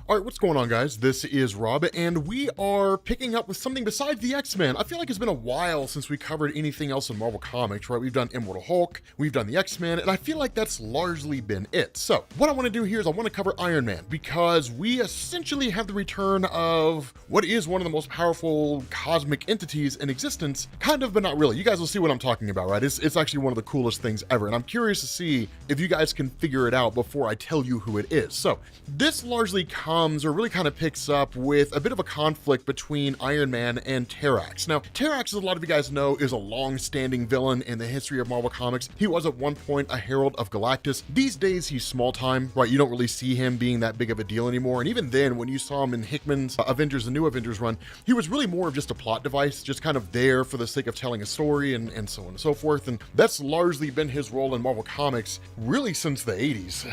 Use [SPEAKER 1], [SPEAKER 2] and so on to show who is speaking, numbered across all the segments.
[SPEAKER 1] All right, what's going on, guys? This is Rob, and we are picking up with something besides the X-Men. I feel like it's been a while since we covered anything else in Marvel Comics, right? We've done Immortal Hulk, we've done the X-Men, and I feel like that's largely been it. So, what I want to do here is I want to cover Iron Man, because we essentially have the return of what is one of the most powerful cosmic entities in existence, kind of, but not really. You guys will see what I'm talking about, right? It's actually one of the coolest things ever, and I'm curious to see if you guys can figure it out before I tell you who it is. So, this largely comes, or really kind of picks up with a bit of a conflict between Iron Man and Terrax. Now, Terrax, as a lot of you guys know, is a long-standing villain in the history of Marvel Comics. He was at one point a herald of Galactus. These days, he's small time, right? You don't really see him being that big of a deal anymore. And even then, when you saw him in Hickman's Avengers, the New Avengers run, he was really more of just a plot device, just kind of there for the sake of telling a story and so on and so forth. And that's largely been his role in Marvel Comics, really since the 80s.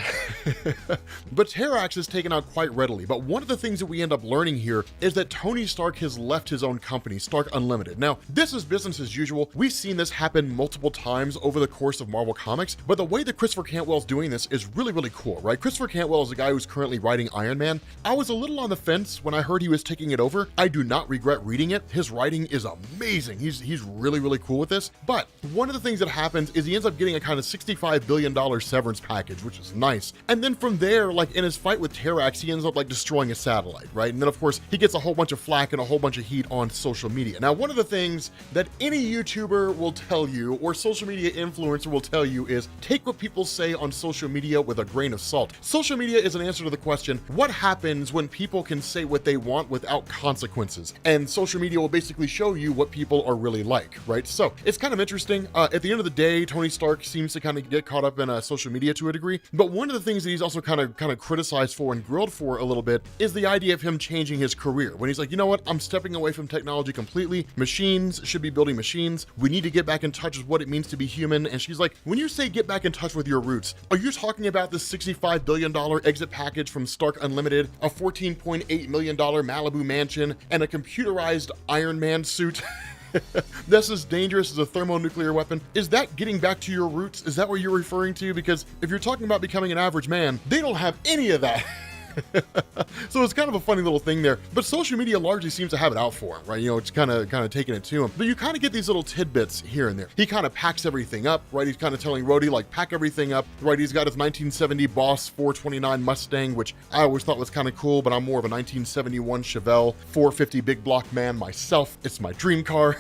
[SPEAKER 1] But Terrax is taken out quite readily. But one of the things that we end up learning here is that Tony Stark has left his own company, Stark Unlimited. Now, this is business as usual. We've seen this happen multiple times over the course of Marvel Comics, but the way that Christopher Cantwell's doing this is really, really cool, right? Christopher Cantwell is the guy who's currently writing Iron Man. I was a little on the fence when I heard he was taking it over. I do not regret reading it. His writing is amazing. He's really, really cool with this. But one of the things that happens is he ends up getting a kind of $65 billion severance package, which is nice. And then from there, like in his fight with Terrax, he ends up like destroying a satellite, right? And then of course he gets a whole bunch of flack and a whole bunch of heat on social media. Now, one of the things that any YouTuber will tell you, or social media influencer will tell you, is take what people say on social media with a grain of salt. Social media is an answer to the question, what happens when people can say what they want without consequences? And social media will basically show you what people are really like, right? So it's kind of interesting. At the end of the day, Tony Stark seems to kind of get caught up in social media to a degree. But one of the things that he's also kind of criticized for and grilled for a little bit is the idea of him changing his career. When he's like, you know what, I'm stepping away from technology completely. Machines should be building machines. We need to get back in touch with what it means to be human. And she's like, when you say get back in touch with your roots, are you talking about this $65 billion exit package from Stark Unlimited, a $14.8 million Malibu mansion, and a computerized Iron Man suit? That's as dangerous as a thermonuclear weapon? Is that getting back to your roots? Is that what you're referring to? Because if you're talking about becoming an average man, they don't have any of that. So it's kind of a funny little thing there, but social media largely seems to have it out for him, right? You know, it's kind of taking it to him, but you kind of get these little tidbits here and there. He kind of packs everything up, right? He's kind of telling Rhodey, like, pack everything up, right? He's got his 1970 Boss 429 Mustang, which I always thought was kind of cool, but I'm more of a 1971 Chevelle 450 big block man myself. It's my dream car.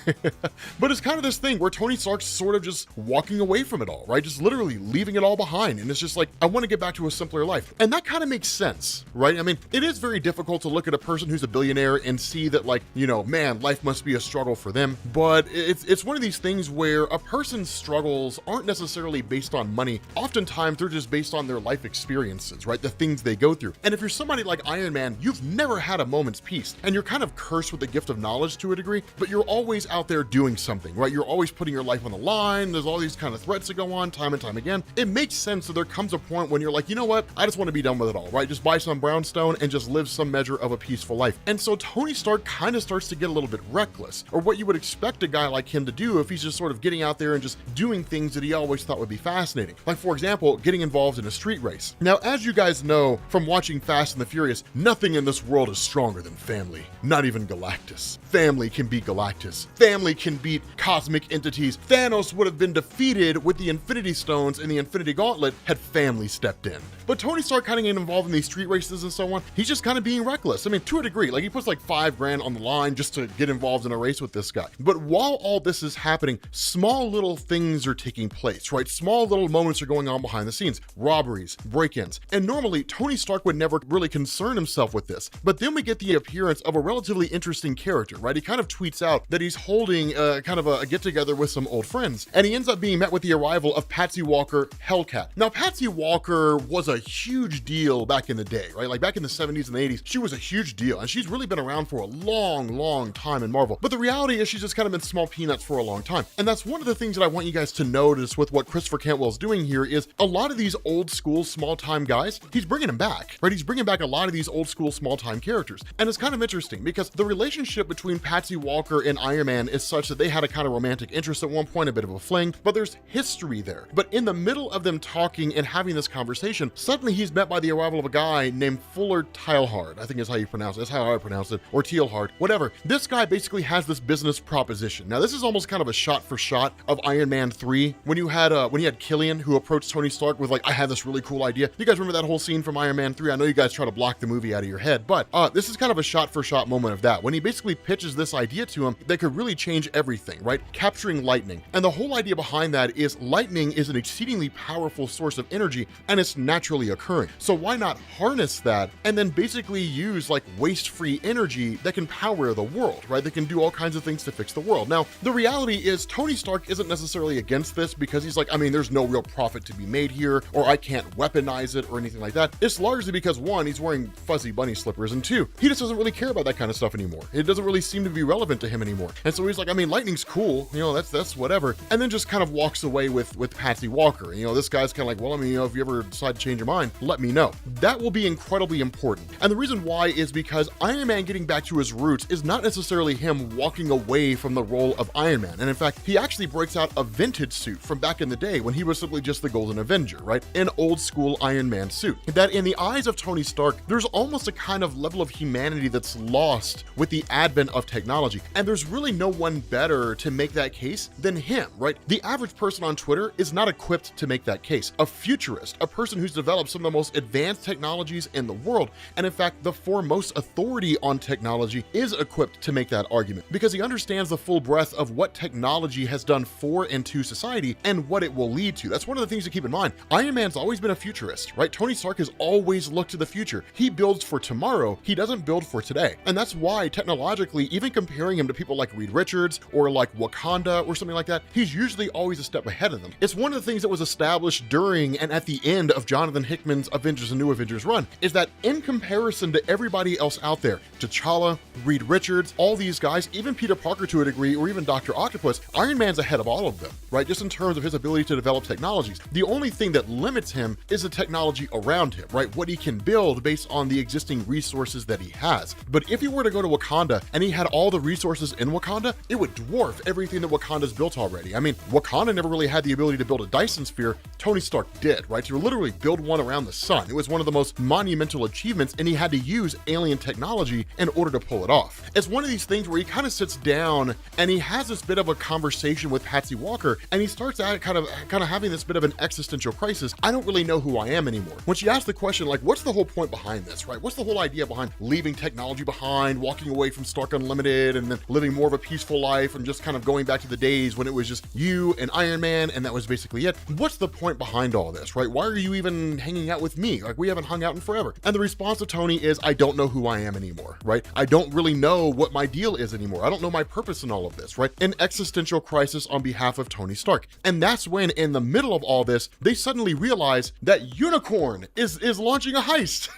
[SPEAKER 1] But it's kind of this thing where Tony Stark's sort of just walking away from it all, right? Just literally leaving it all behind. And it's just like, I want to get back to a simpler life. And that kind of makes sense, right? I mean, it is very difficult to look at a person who's a billionaire and see that, like, you know, man, life must be a struggle for them. But it's one of these things where a person's struggles aren't necessarily based on money. Oftentimes, they're just based on their life experiences, right? The things they go through. And if you're somebody like Iron Man, you've never had a moment's peace, and you're kind of cursed with the gift of knowledge to a degree, but you're always out there doing something, right? You're always putting your life on the line. There's all these kind of threats that go on time and time again. It makes sense that there comes a point when you're like, you know what? I just want to be done with it all, right? Just buy some brownstone and just live some measure of a peaceful life. And so Tony Stark kind of starts to get a little bit reckless, or what you would expect a guy like him to do if he's just sort of getting out there and just doing things that he always thought would be fascinating. Like, for example, getting involved in a street race. Now, as you guys know from watching Fast and the Furious, nothing in this world is stronger than family. Not even Galactus. Family can beat Galactus. Family can beat cosmic entities. Thanos would have been defeated with the Infinity Stones and the Infinity Gauntlet had family stepped in. But Tony Stark kind of getting involved in these street races and so on, he's just kind of being reckless. I mean, to a degree, like he puts like $5,000 on the line just to get involved in a race with this guy. But while all this is happening, small little things are taking place, right? Small little moments are going on behind the scenes, robberies, break-ins. And normally Tony Stark would never really concern himself with this. But then we get the appearance of a relatively interesting character, right? He kind of tweets out that he's holding kind of a get-together with some old friends. And he ends up being met with the arrival of Patsy Walker, Hellcat. Now, Patsy Walker was a huge deal back in the day, right? Like back in the 70s and the 80s, she was a huge deal, and she's really been around for a long time in Marvel. But the reality is she's just kind of been small peanuts for a long time. And that's one of the things that I want you guys to notice with what Christopher Cantwell's doing here is a lot of these old school small time guys, he's bringing them back, right? He's bringing back a lot of these old school small time characters. And it's kind of interesting because the relationship between Patsy Walker and Iron Man is such that they had a kind of romantic interest at one point, a bit of a fling, but there's history there. But in the middle of them talking and having this conversation, suddenly he's met by the arrival of a guy named Fuller Teilhard, I think is how you pronounce it, that's how I pronounce it, or Teilhard, whatever. This guy basically has this business proposition. Now this is almost kind of a shot for shot of Iron Man 3, when you had Killian who approached Tony Stark with like, I have this really cool idea. You guys remember that whole scene from Iron Man 3? I know you guys try to block the movie out of your head, but this is kind of a shot for shot moment of that, when he basically pitches this idea to him that could really change everything, right? Capturing lightning. And the whole idea behind that is lightning is an exceedingly powerful source of energy, and it's naturally occurring. So why not harness that and then basically use like waste-free energy that can power the world, right? That can do all kinds of things to fix the world. Now, the reality is Tony Stark isn't necessarily against this, because he's like, I mean, there's no real profit to be made here, or I can't weaponize it or anything like that. It's largely because one, he's wearing fuzzy bunny slippers, and two, he just doesn't really care about that kind of stuff anymore. It doesn't really seem to be relevant to him anymore. And so he's like, I mean, lightning's cool, you know, that's whatever. And then just kind of walks away with Patsy Walker. You know, this guy's kind of like, well, I mean, you know, if you ever decide to change your mind, let me know. That will be incredibly important. And the reason why is because Iron Man getting back to his roots is not necessarily him walking away from the role of Iron Man. And in fact, he actually breaks out a vintage suit from back in the day when he was simply just the Golden Avenger, right? An old school Iron Man suit. That in the eyes of Tony Stark, there's almost a kind of level of humanity that's lost with the advent of technology. And there's really no one better to make that case than him, right? The average person on Twitter is not equipped to make that case. A futurist, a person who's developed some of the most advanced technologies in the world, and in fact, the foremost authority on technology, is equipped to make that argument, because he understands the full breadth of what technology has done for and to society and what it will lead to. That's one of the things to keep in mind. Iron Man's always been a futurist, right? Tony Stark has always looked to the future. He builds for tomorrow, he doesn't build for today. And that's why technologically, even comparing him to people like Reed Richards or like Wakanda or something like that, he's usually always a step ahead of them. It's one of the things that was established during and at the end of Jonathan Hickman's Avengers and New Avengers run, is that in comparison to everybody else out there, T'Challa, Reed Richards, all these guys, even Peter Parker to a degree, or even Dr. Octopus, Iron Man's ahead of all of them, right? Just in terms of his ability to develop technologies. The only thing that limits him is the technology around him, right? What he can build based on the existing resources that he has. But if he were to go to Wakanda and he had all the resources in Wakanda, it would dwarf everything that Wakanda's built already. I mean, Wakanda never really had the ability to build a Dyson sphere. Tony Stark did, right? To literally build one around the sun. It was one of the most monumental achievements, and he had to use alien technology in order to pull it off. It's one of these things where he kind of sits down and he has this bit of a conversation with Patsy Walker, and he starts out kind of having this bit of an existential crisis. I don't really know who I am anymore. When she asked the question, like, what's the whole point behind this, right? What's the whole idea behind leaving technology behind, walking away from Stark Unlimited, and then living more of a peaceful life, and just kind of going back to the days when it was just you and Iron Man, and that was basically it? What's the point behind all this, right? Why are you even hanging out with me? Like, we haven't hung out in forever. And the response of Tony is, I don't know who I am anymore, right? I don't really know what my deal is anymore. I don't know my purpose in all of this, right? An existential crisis on behalf of Tony Stark. And that's when, in the middle of all this, they suddenly realize that Unicorn is launching a heist.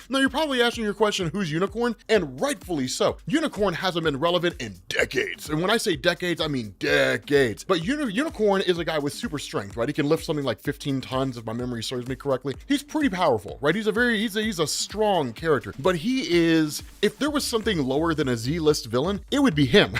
[SPEAKER 1] Now you're probably asking your question, who's Unicorn? And rightfully so. Unicorn hasn't been relevant in decades. And when I say decades, I mean decades. But Unicorn is a guy with super strength, right? He can lift something like 15 tons, if my memory serves me correctly. He's pretty powerful, right? He's a strong character. But he is, if there was something lower than a Z-list villain, it would be him.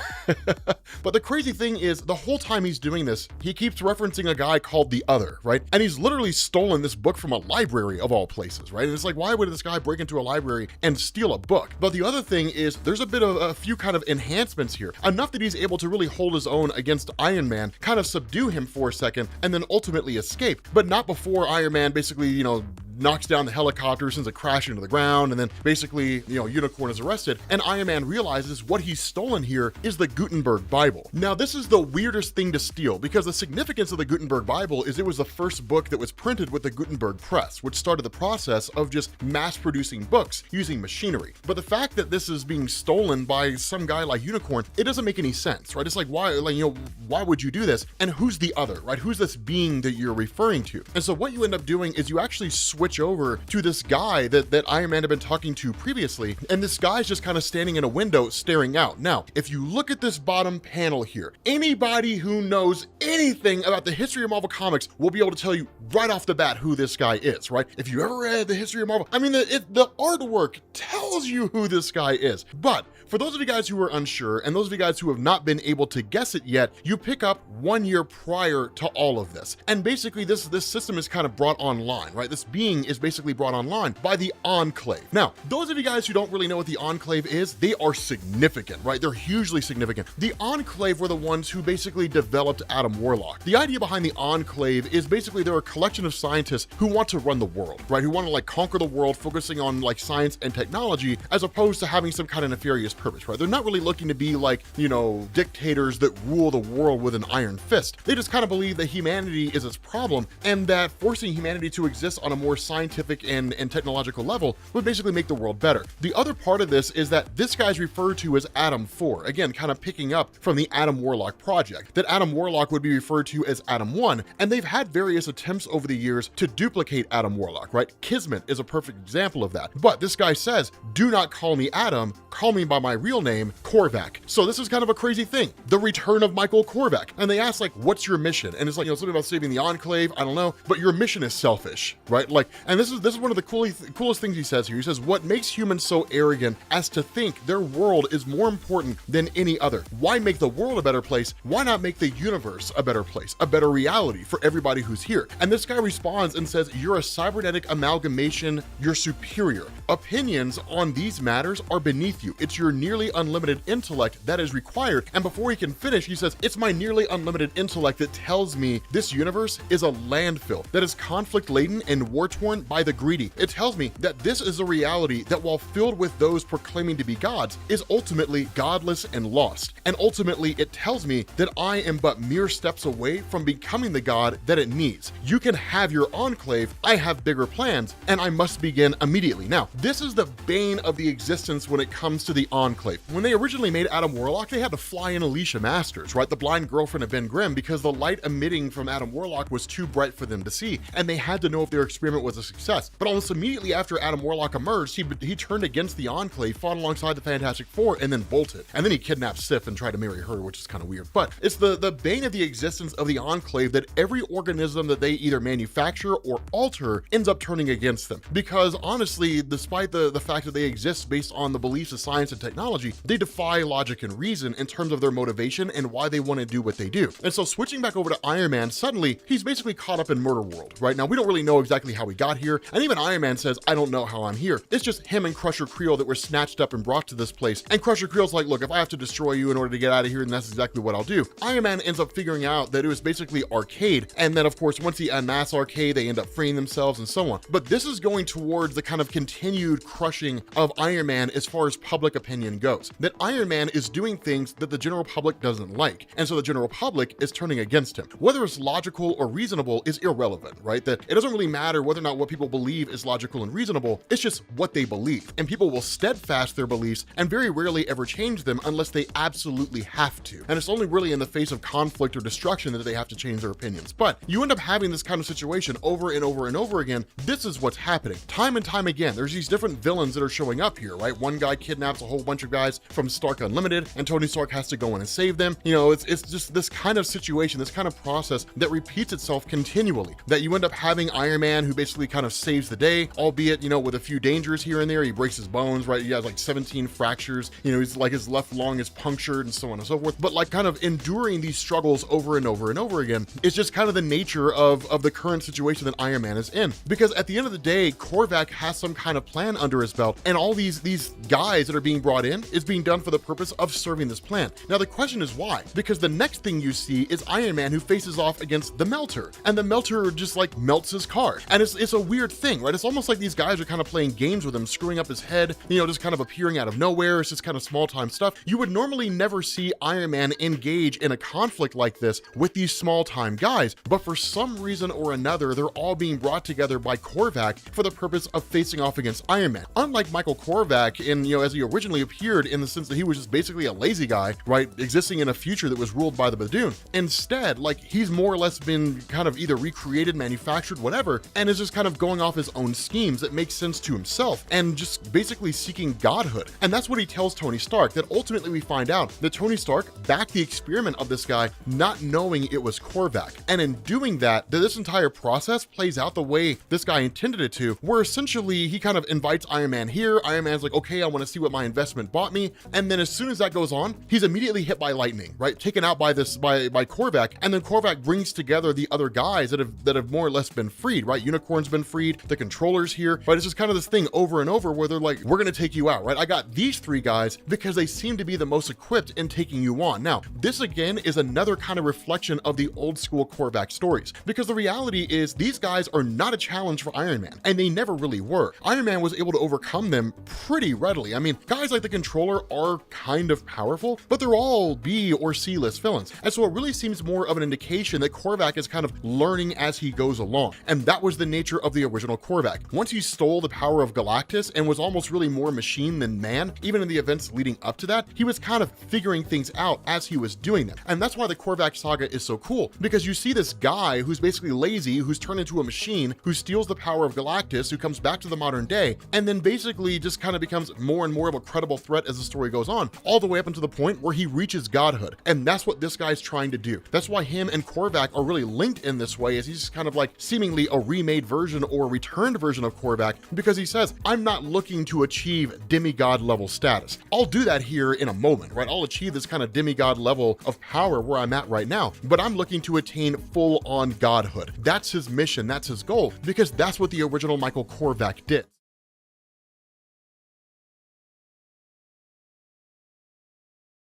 [SPEAKER 1] But the crazy thing is, the whole time he's doing this, he keeps referencing a guy called The Other, right? And he's literally stolen this book from a library of all places, right? And it's like, why would this guy break into a library and steal a book? But the other thing is, there's a few kind of enhancements here, enough that he's able to really hold his own against Iron Man, kind of subdue him for a second, and then ultimately escape, but not before Iron Man basically, you know, knocks down the helicopter, sends it crashing into the ground, and then basically, you know, Unicorn is arrested, and Iron Man realizes what he's stolen here is the Gutenberg Bible. Now, this is the weirdest thing to steal, because the significance of the Gutenberg Bible is it was the first book that was printed with the Gutenberg press, which started the process of just mass-producing books using machinery. But the fact that this is being stolen by some guy like Unicorn, it doesn't make any sense, right? It's like, why, like, you know, why would you do this? And who's the other, right? Who's this being that you're referring to? And so what you end up doing is you actually switch over to this guy that Iron Man had been talking to previously, and this guy's just kind of standing in a window staring out. Now, if you look at this bottom panel here, anybody who knows anything about the history of Marvel Comics will be able to tell you right off the bat who this guy is, right? If you ever read the history of Marvel, I mean, the artwork tells you who this guy is. But for those of you guys who are unsure, and those of you guys who have not been able to guess it yet, you pick up 1 year prior to all of this. And basically this system is kind of brought online, right? This being thing is basically brought online by the Enclave. Now, those of you guys who don't really know what the Enclave is, they are significant, right? They're hugely significant. The Enclave were the ones who basically developed Adam Warlock. The idea behind the Enclave is basically they're a collection of scientists who want to run the world, right? Who want to like conquer the world, focusing on like science and technology, as opposed to having some kind of nefarious purpose, right? They're not really looking to be like, you know, dictators that rule the world with an iron fist. They just kind of believe that humanity is its problem, and that forcing humanity to exist on a more scientific and technological level would basically make the world better. The other part of this is that this guy's referred to as Adam 4, again, kind of picking up from the Adam Warlock project, that Adam Warlock would be referred to as Adam 1, and they've had various attempts over the years to duplicate Adam Warlock, right? Kismet is a perfect example of that. But this guy says, do not call me Adam, call me by my real name, Corvac. So this is kind of a crazy thing, the return of Michael Corvac. And they ask like, what's your mission? And it's like, you know, something about saving the Enclave, I don't know, but your mission is selfish, right? Like, and this is one of the coolest things he says here. He says, what makes humans so arrogant as to think their world is more important than any other? Why make the world a better place? Why not make the universe a better place, a better reality for everybody who's here? And this guy responds and says, you're a cybernetic amalgamation, you're superior. Opinions on these matters are beneath you. It's your nearly unlimited intellect that is required. And before he can finish, he says, it's my nearly unlimited intellect that tells me this universe is a landfill that is conflict laden and war torn by the greedy. It tells me that this is a reality that, while filled with those proclaiming to be gods, is ultimately godless and lost. And ultimately, it tells me that I am but mere steps away from becoming the god that it needs. You can have your Enclave, I have bigger plans, and I must begin immediately. Now, this is the bane of the existence when it comes to the Enclave. When they originally made Adam Warlock, they had to fly in Alicia Masters, right? The blind girlfriend of Ben Grimm, because the light emitting from Adam Warlock was too bright for them to see, and they had to know if their experiment was a success. But almost immediately after Adam Warlock emerged, he turned against the Enclave, fought alongside the Fantastic Four, and then bolted. And then he kidnapped Sif and tried to marry her, which is kind of weird. But it's the bane of the existence of the Enclave that every organism that they either manufacture or alter ends up turning against them. Because honestly, despite the fact that they exist based on the beliefs of science and technology, they defy logic and reason in terms of their motivation and why they want to do what they do. And so switching back over to Iron Man, suddenly he's basically caught up in Murder World, right? Now, we don't really know exactly how he got here, and even Iron Man says, I don't know how I'm here. It's just him and Crusher Creel that were snatched up and brought to this place. And Crusher Creel's like, look, if I have to destroy you in order to get out of here, then that's exactly what I'll do. Iron Man ends up figuring out that it was basically Arcade, and then of course, once he unmasks Arcade, they end up freeing themselves and so on. But this is going towards the kind of continued crushing of Iron Man as far as public opinion goes. That Iron Man is doing things that the general public doesn't like, and so the general public is turning against him. Whether it's logical or reasonable is irrelevant, right? That it doesn't really matter whether or not what people believe is logical and reasonable, it's just what they believe. And people will steadfast their beliefs and very rarely ever change them unless they absolutely have to. And it's only really in the face of conflict or destruction that they have to change their opinions. But you end up having this kind of situation over and over and over again. This is what's happening. Time and time again, there's these different villains that are showing up here, right? One guy kidnaps a whole bunch of guys from Stark Unlimited, and Tony Stark has to go in and save them. You know, it's just this kind of situation, this kind of process that repeats itself continually, that you end up having Iron Man who basically kind of saves the day, albeit, you know, with a few dangers here and there. He breaks his bones, right? He has like 17 fractures, you know, he's like his left lung is punctured and so on and so forth. But like kind of enduring these struggles over and over and over again is just kind of the nature of the current situation that Iron Man is in. Because at the end of the day, Corvac has some kind of plan under his belt, and all these guys that are being brought in is being done for the purpose of serving this plan. Now the question is why? Because the next thing you see is Iron Man who faces off against the Melter, and the Melter just like melts his car. And it's a weird thing, right? It's almost like these guys are kind of playing games with him, screwing up his head, you know, just kind of appearing out of nowhere. It's just kind of small time stuff. You would normally never see Iron Man engage in a conflict like this with these small time guys, but for some reason or another, they're all being brought together by Corvac for the purpose of facing off against Iron Man. Unlike Michael Corvac in, you know, as he originally appeared, in the sense that he was just basically a lazy guy, right, existing in a future that was ruled by the Badoon. Instead, like, he's more or less been kind of either recreated, manufactured, whatever, and is just kind of going off his own schemes that make sense to himself and just basically seeking godhood. And that's what he tells Tony Stark, that ultimately we find out that Tony Stark backed the experiment of this guy, not knowing it was Corvac. And in doing that, this entire process plays out the way this guy intended it to, where essentially he kind of invites Iron Man here. Iron Man's like, okay, I want to see what my investment bought me. And then as soon as that goes on, he's immediately hit by lightning, right? Taken out by Corvac, and then Corvac brings together the other guys that have more or less been freed, right? Unicorn's been freed, the controller's here, right? It's just kind of this thing over and over where they're like, we're gonna take you out, right? I got these 3 guys because they seem to be the most equipped in taking you on. Now, this again is another kind of reflection of the old school Corvac stories, because the reality is these guys are not a challenge for Iron Man, and they never really were. Iron Man was able to overcome them pretty readily. I mean, guys like the controller are kind of powerful, but they're all B or C list villains. And so it really seems more of an indication that Corvac is kind of learning as he goes along. And that was the nature of the original Corvac. Once he stole the power of Galactus and was almost really more machine than man, even in the events leading up to that, he was kind of figuring things out as he was doing them. And that's why the Corvac saga is so cool, because you see this guy who's basically lazy, who's turned into a machine, who steals the power of Galactus, who comes back to the modern day, and then basically just kind of becomes more and more of a credible threat as the story goes on, all the way up until the point where he reaches godhood. And that's what this guy's trying to do. That's why him and Corvac are really linked in this way, as he's kind of like seemingly a remade version or a returned version of Corvac, because he says, I'm not looking to achieve demigod level status. I'll do that here in a moment, right? I'll achieve this kind of demigod level of power where I'm at right now, but I'm looking to attain full on godhood. That's his mission, that's his goal, because that's what the original Michael Corvac did.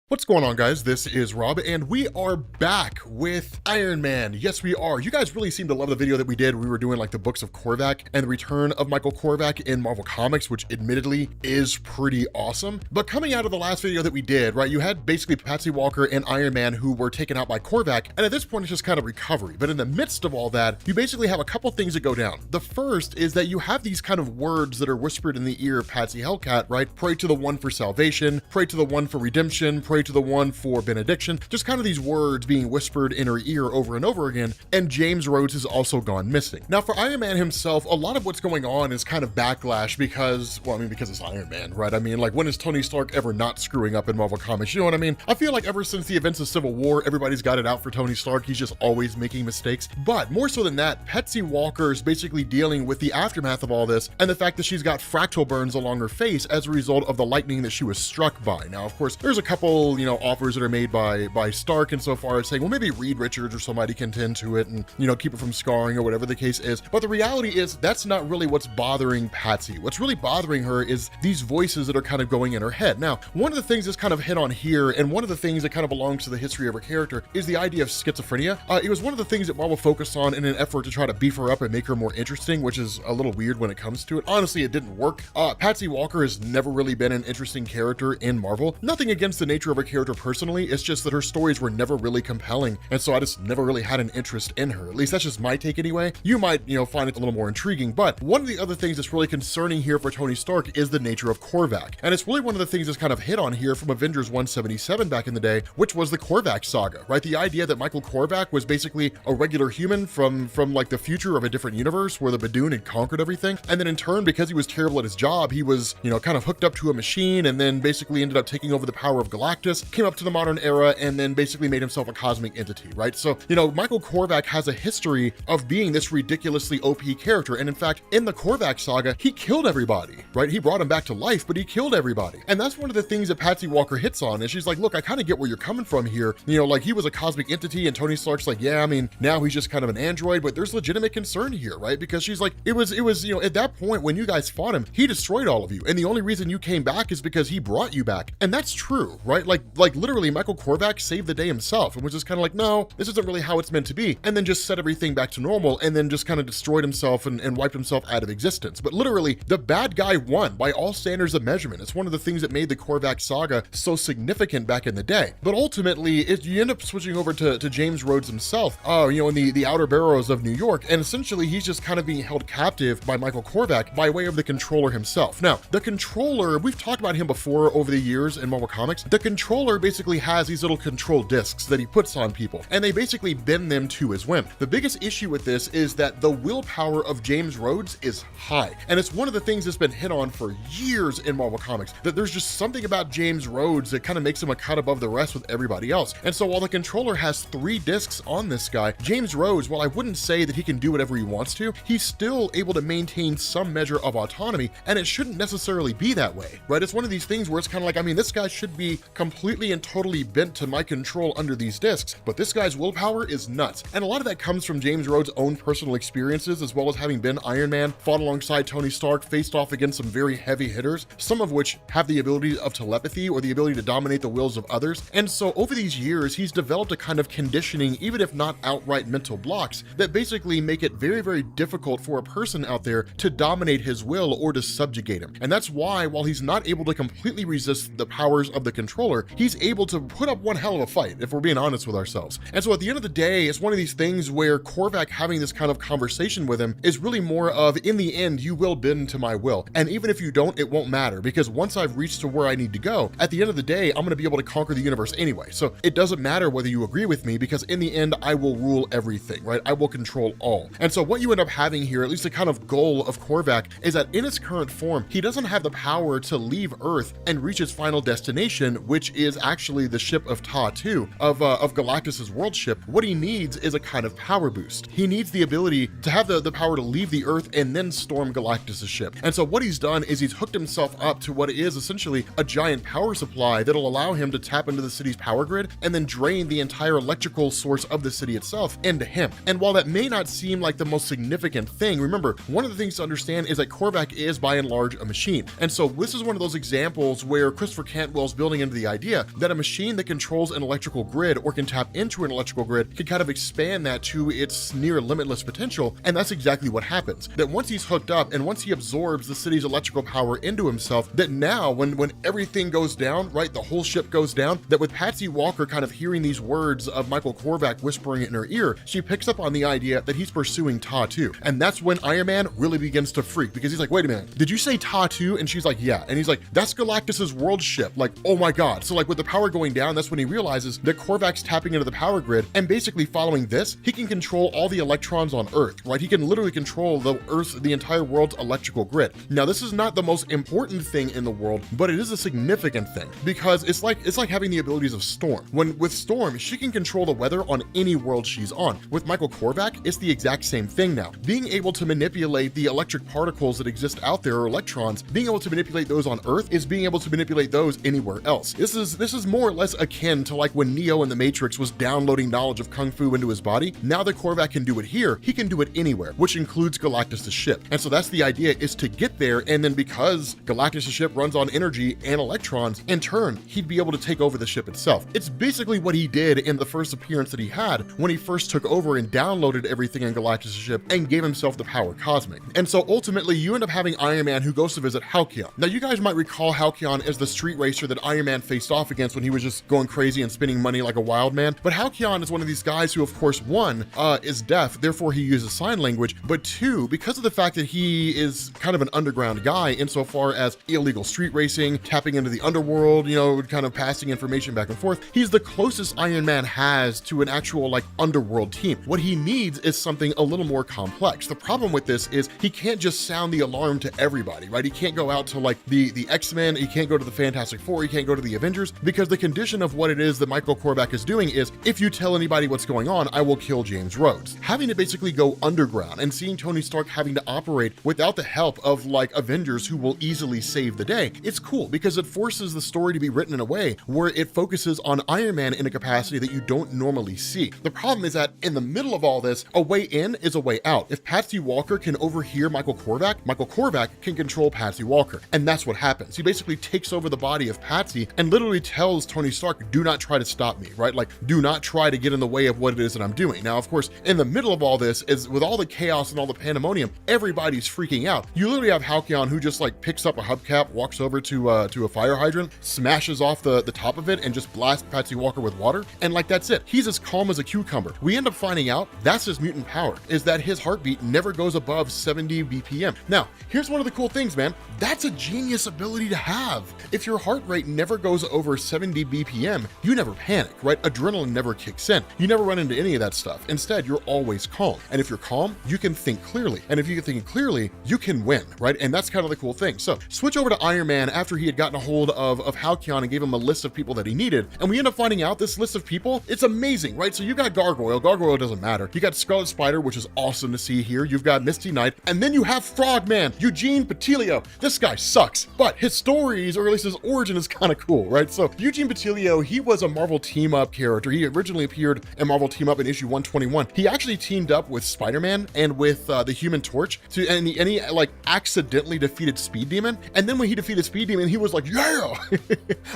[SPEAKER 1] What's going on, guys? This is Rob, and we are back with Iron Man. Yes, we are. You guys really seem to love the video that we did. We were doing like the books of Corvac and the return of Michael Corvac in Marvel Comics, which admittedly is pretty awesome. But coming out of the last video that we did, right, you had basically Patsy Walker and Iron Man who were taken out by Corvac, and at this point it's just kind of recovery. But in the midst of all that, you basically have a couple things that go down. The first is that you have these kind of words that are whispered in the ear of Patsy Hellcat, right? Pray to the one for salvation, pray to the one for redemption, pray to the one for benediction, just kind of these words being whispered in her ear over and over again. And James Rhodes has also gone missing. Now for Iron Man himself, a lot of what's going on is kind of backlash because, well, I mean, because it's Iron Man, right? I mean, like, when is Tony Stark ever not screwing up in Marvel Comics? You know what I mean? I feel like ever since the events of Civil War, everybody's got it out for Tony Stark. He's just always making mistakes. But more so than that, Patsy Walker is basically dealing with the aftermath of all this and the fact that she's got fractal burns along her face as a result of the lightning that she was struck by. Now, of course, there's a couple, offers that are made by Stark insofar as saying, well, maybe Reed Richards or somebody can tend to it and, keep it from scarring or whatever the case is. But the reality is that's not really what's bothering Patsy. What's really bothering her is these voices that are kind of going in her head. Now, one of the things that's kind of hit on here, and one of the things that kind of belongs to the history of her character, is the idea of schizophrenia. It was one of the things that Marvel focused on in an effort to try to beef her up and make her more interesting, which is a little weird when it comes to it. Honestly, it didn't work. Patsy Walker has never really been an interesting character in Marvel. Nothing against the nature of her character personally, it's just that her stories were never really compelling, and so I just never really had an interest in her. At least that's just my take anyway. You might, find it a little more intriguing, but one of the other things that's really concerning here for Tony Stark is the nature of Corvac, and it's really one of the things that's kind of hit on here from Avengers 177 back in the day, which was the Corvac saga, right? The idea that Michael Corvac was basically a regular human from like the future of a different universe where the Badoon had conquered everything, and then in turn, because he was terrible at his job, he was, kind of hooked up to a machine, and then basically ended up taking over the power of Galactus, came up to the modern era, and then basically made himself a cosmic entity, right? So, Michael Corvac has a history of being this ridiculously OP character, and in fact, in the Corvac saga, he killed everybody, right? He brought him back to life, but he killed everybody. And that's one of the things that Patsy Walker hits on, is she's like, look, I kind of get where you're coming from here. Like, he was a cosmic entity, and Tony Stark's like, yeah, I mean, now he's just kind of an android, but there's legitimate concern here, right? Because she's like, it was, at that point when you guys fought him, he destroyed all of you, and the only reason you came back is because he brought you back. And that's true, right? Like literally, Michael Corvac saved the day himself and was just kind of like, no, this isn't really how it's meant to be, and then just set everything back to normal, and then just kind of destroyed himself and wiped himself out of existence. But literally, the bad guy won by all standards of measurement. It's one of the things that made the Corvac saga so significant back in the day. But ultimately, you end up switching over to James Rhodes himself, in the outer boroughs of New York, and essentially he's just kind of being held captive by Michael Corvac by way of the Controller himself. Now, the Controller, we've talked about him before over the years in Marvel Comics. The Controller controller basically has these little control discs that he puts on people, and they basically bend them to his whim. The biggest issue with this is that the willpower of James Rhodes is high, and it's one of the things that's been hit on for years in Marvel Comics, that there's just something about James Rhodes that kind of makes him a cut above the rest with everybody else. And so while the controller has 3 discs on this guy, James Rhodes, while I wouldn't say that he can do whatever he wants to, he's still able to maintain some measure of autonomy, and it shouldn't necessarily be that way, right? It's one of these things where it's kind of like, I mean, this guy should be completely and totally bent to my control under these discs, but this guy's willpower is nuts. And a lot of that comes from James Rhodes' own personal experiences, as well as having been Iron Man, fought alongside Tony Stark, faced off against some very heavy hitters, some of which have the ability of telepathy or the ability to dominate the wills of others. And so over these years, he's developed a kind of conditioning, even if not outright mental blocks, that basically make it very, very difficult for a person out there to dominate his will or to subjugate him. And that's why, while he's not able to completely resist the powers of the controller, he's able to put up one hell of a fight, if we're being honest with ourselves. And so at the end of the day, it's one of these things where Corvac having this kind of conversation with him is really more of, in the end, you will bend to my will. And even if you don't, it won't matter, because once I've reached to where I need to go, at the end of the day, I'm going to be able to conquer the universe anyway. So it doesn't matter whether you agree with me, because in the end, I will rule everything, right? I will control all. And so what you end up having here, at least the kind of goal of Corvac, is that in its current form, he doesn't have the power to leave Earth and reach his final destination, which is actually the ship of Ta-2, of Galactus's world ship. What he needs is a kind of power boost. He needs the ability to have the power to leave the Earth and then storm Galactus's ship. And so what he's done is he's hooked himself up to what is essentially a giant power supply that'll allow him to tap into the city's power grid and then drain the entire electrical source of the city itself into him. And while that may not seem like the most significant thing, remember, one of the things to understand is that Corvac is by and large a machine. And so this is one of those examples where Christopher Cantwell's building into the idea that a machine that controls an electrical grid or can tap into an electrical grid can kind of expand that to its near limitless potential. And that's exactly what happens. That once he's hooked up and once he absorbs the city's electrical power into himself, that now when everything goes down, right, the whole ship goes down, that with Patsy Walker kind of hearing these words of Michael Corvac whispering in her ear, she picks up on the idea that he's pursuing Ta-2. And that's when Iron Man really begins to freak, because he's like, wait a minute, did you say Ta-2? And she's like, yeah. And he's like, that's Galactus's world ship. Like, oh my God. So like with the power going down, that's when he realizes that Corvac's tapping into the power grid, and basically following this, he can control all the electrons on Earth, right? He can literally control the entire world's electrical grid. Now, this is not the most important thing in the world, but it is a significant thing, because it's like having the abilities of Storm. With Storm, she can control the weather on any world she's on. With Michael Corvac, it's the exact same thing now. Being able to manipulate the electric particles that exist out there, or electrons, being able to manipulate those on Earth is being able to manipulate those anywhere else. This is more or less akin to like when Neo in the Matrix was downloading knowledge of Kung Fu into his body. Now that Corvac can do it here, he can do it anywhere, which includes Galactus' ship. And so that's the idea, is to get there, and then because Galactus' ship runs on energy and electrons, in turn, he'd be able to take over the ship itself. It's basically what he did in the first appearance that he had when he first took over and downloaded everything in Galactus' ship and gave himself the power cosmic. And so ultimately, you end up having Iron Man who goes to visit Halcyon. Now, you guys might recall Halcyon as the street racer that Iron Man faced off against when he was just going crazy and spending money like a wild man. But Halcyon is one of these guys who, of course, one, is deaf, therefore he uses sign language, but two, because of the fact that he is kind of an underground guy insofar as illegal street racing, tapping into the underworld, you know, kind of passing information back and forth, he's the closest Iron Man has to an actual like underworld team. What he needs is something a little more complex. The problem with this is he can't just sound the alarm to everybody, right? He can't go out to like the X-Men, he can't go to the Fantastic Four, he can't go to the Avengers, because the condition of what it is that Michael Corvac is doing is, if you tell anybody what's going on, I will kill James Rhodes. Having to basically go underground and seeing Tony Stark having to operate without the help of like Avengers who will easily save the day, it's cool because it forces the story to be written in a way where it focuses on Iron Man in a capacity that you don't normally see. The problem is that in the middle of all this, a way in is a way out. If Patsy Walker can overhear Michael Corvac can control Patsy Walker. And that's what happens. He basically takes over the body of Patsy and literally tells Tony Stark, do not try to stop me, right? Like, do not try to get in the way of what it is that I'm doing. Now, of course, in the middle of all this is with all the chaos and all the pandemonium, everybody's freaking out. You literally have Halcyon who just like picks up a hubcap, walks over to a fire hydrant, smashes off the top of it and just blasts Patsy Walker with water. And like, that's it. He's as calm as a cucumber. We end up finding out that's his mutant power, is that his heartbeat never goes above 70 BPM. Now, here's one of the cool things, man. That's a genius ability to have. If your heart rate never goes over 70 BPM, you never panic, right? Adrenaline never kicks in. You never run into any of that stuff. Instead, you're always calm. And if you're calm, you can think clearly. And if you can think clearly, you can win, right? And that's kind of the cool thing. So switch over to Iron Man after he had gotten a hold of Halcyon and gave him a list of people that he needed. And we end up finding out this list of people, it's amazing, right? So you got Gargoyle. Gargoyle doesn't matter. You got Scarlet Spider, which is awesome to see here. You've got Misty Knight. And then you have Frogman, Eugene Petilio. This guy sucks, but his stories, or at least his origin, is kind of cool, right? So Eugene Petilio, he was a Marvel Team-Up character. He originally appeared in Marvel Team-Up in issue 121. He actually teamed up with Spider-Man and with the Human Torch and he like accidentally defeated Speed Demon. And then when he defeated Speed Demon, he was like, yeah,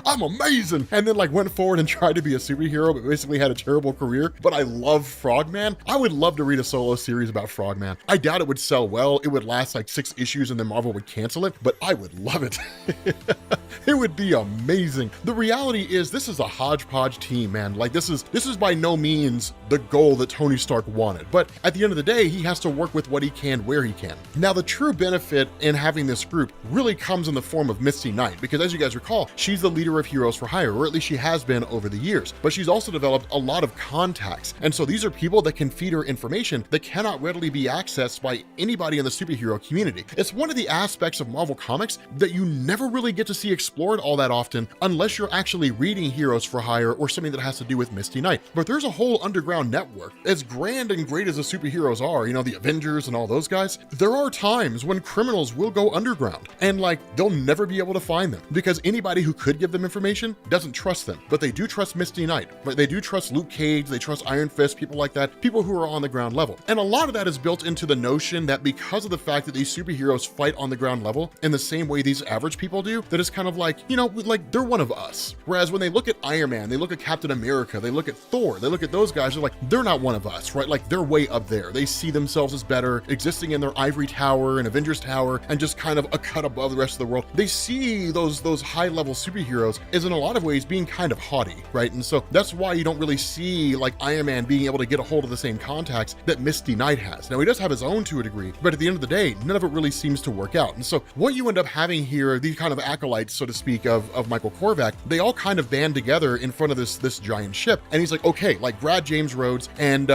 [SPEAKER 1] I'm amazing. And then like went forward and tried to be a superhero, but basically had a terrible career. But I love Frogman. I would love to read a solo series about Frogman. I doubt it would sell well. It would last like 6 issues and then Marvel would cancel it, but I would love it. It would be amazing. The reality is this is a hodgepodge team, man. Like this is by no means the goal that Tony Stark wanted, but at the end of the day, he has to work with what he can where he can. Now, the true benefit in having this group really comes in the form of Misty Knight, because as you guys recall, she's the leader of Heroes for Hire, or at least she has been over the years, but she's also developed a lot of contacts. And so these are people that can feed her information that cannot readily be accessed by anybody in the superhero community. It's one of the aspects of Marvel Comics that you never really get to see explored all that often unless you're actually reading Heroes for Hire or something that has to do with Misty Knight. But there's a whole underground network. As grand and great as the superheroes are, you know, the Avengers and all those guys, there are times when criminals will go underground and like they'll never be able to find them because anybody who could give them information doesn't trust them. But they do trust Misty Knight, but they do trust Luke Cage, they trust Iron Fist, people like that, people who are on the ground level. And a lot of that is built into the notion that because of the fact that these superheroes fight on the ground level in the same way these average people do, that it's kind of like, you know, like they're one of us. Whereas when they look at Iron Man, they look at Captain America, they look at Thor, they look at those guys, they're like, they're not one of us, right? Like they're way up there. They see themselves as better, existing in their ivory tower and Avengers Tower and just kind of a cut above the rest of the world. They see those high level superheroes as in a lot of ways being kind of haughty, right? And so that's why you don't really see like Iron Man being able to get a hold of the same contacts that Misty Knight has. Now he does have his own to a degree, but at the end of the day, none of it really seems to work out. And so what you end up having here, these kind of acolytes, so to speak, of Michael Korvac, they all kind of band together in front of this giant ship. And he's like, okay, like grab James Rhodes and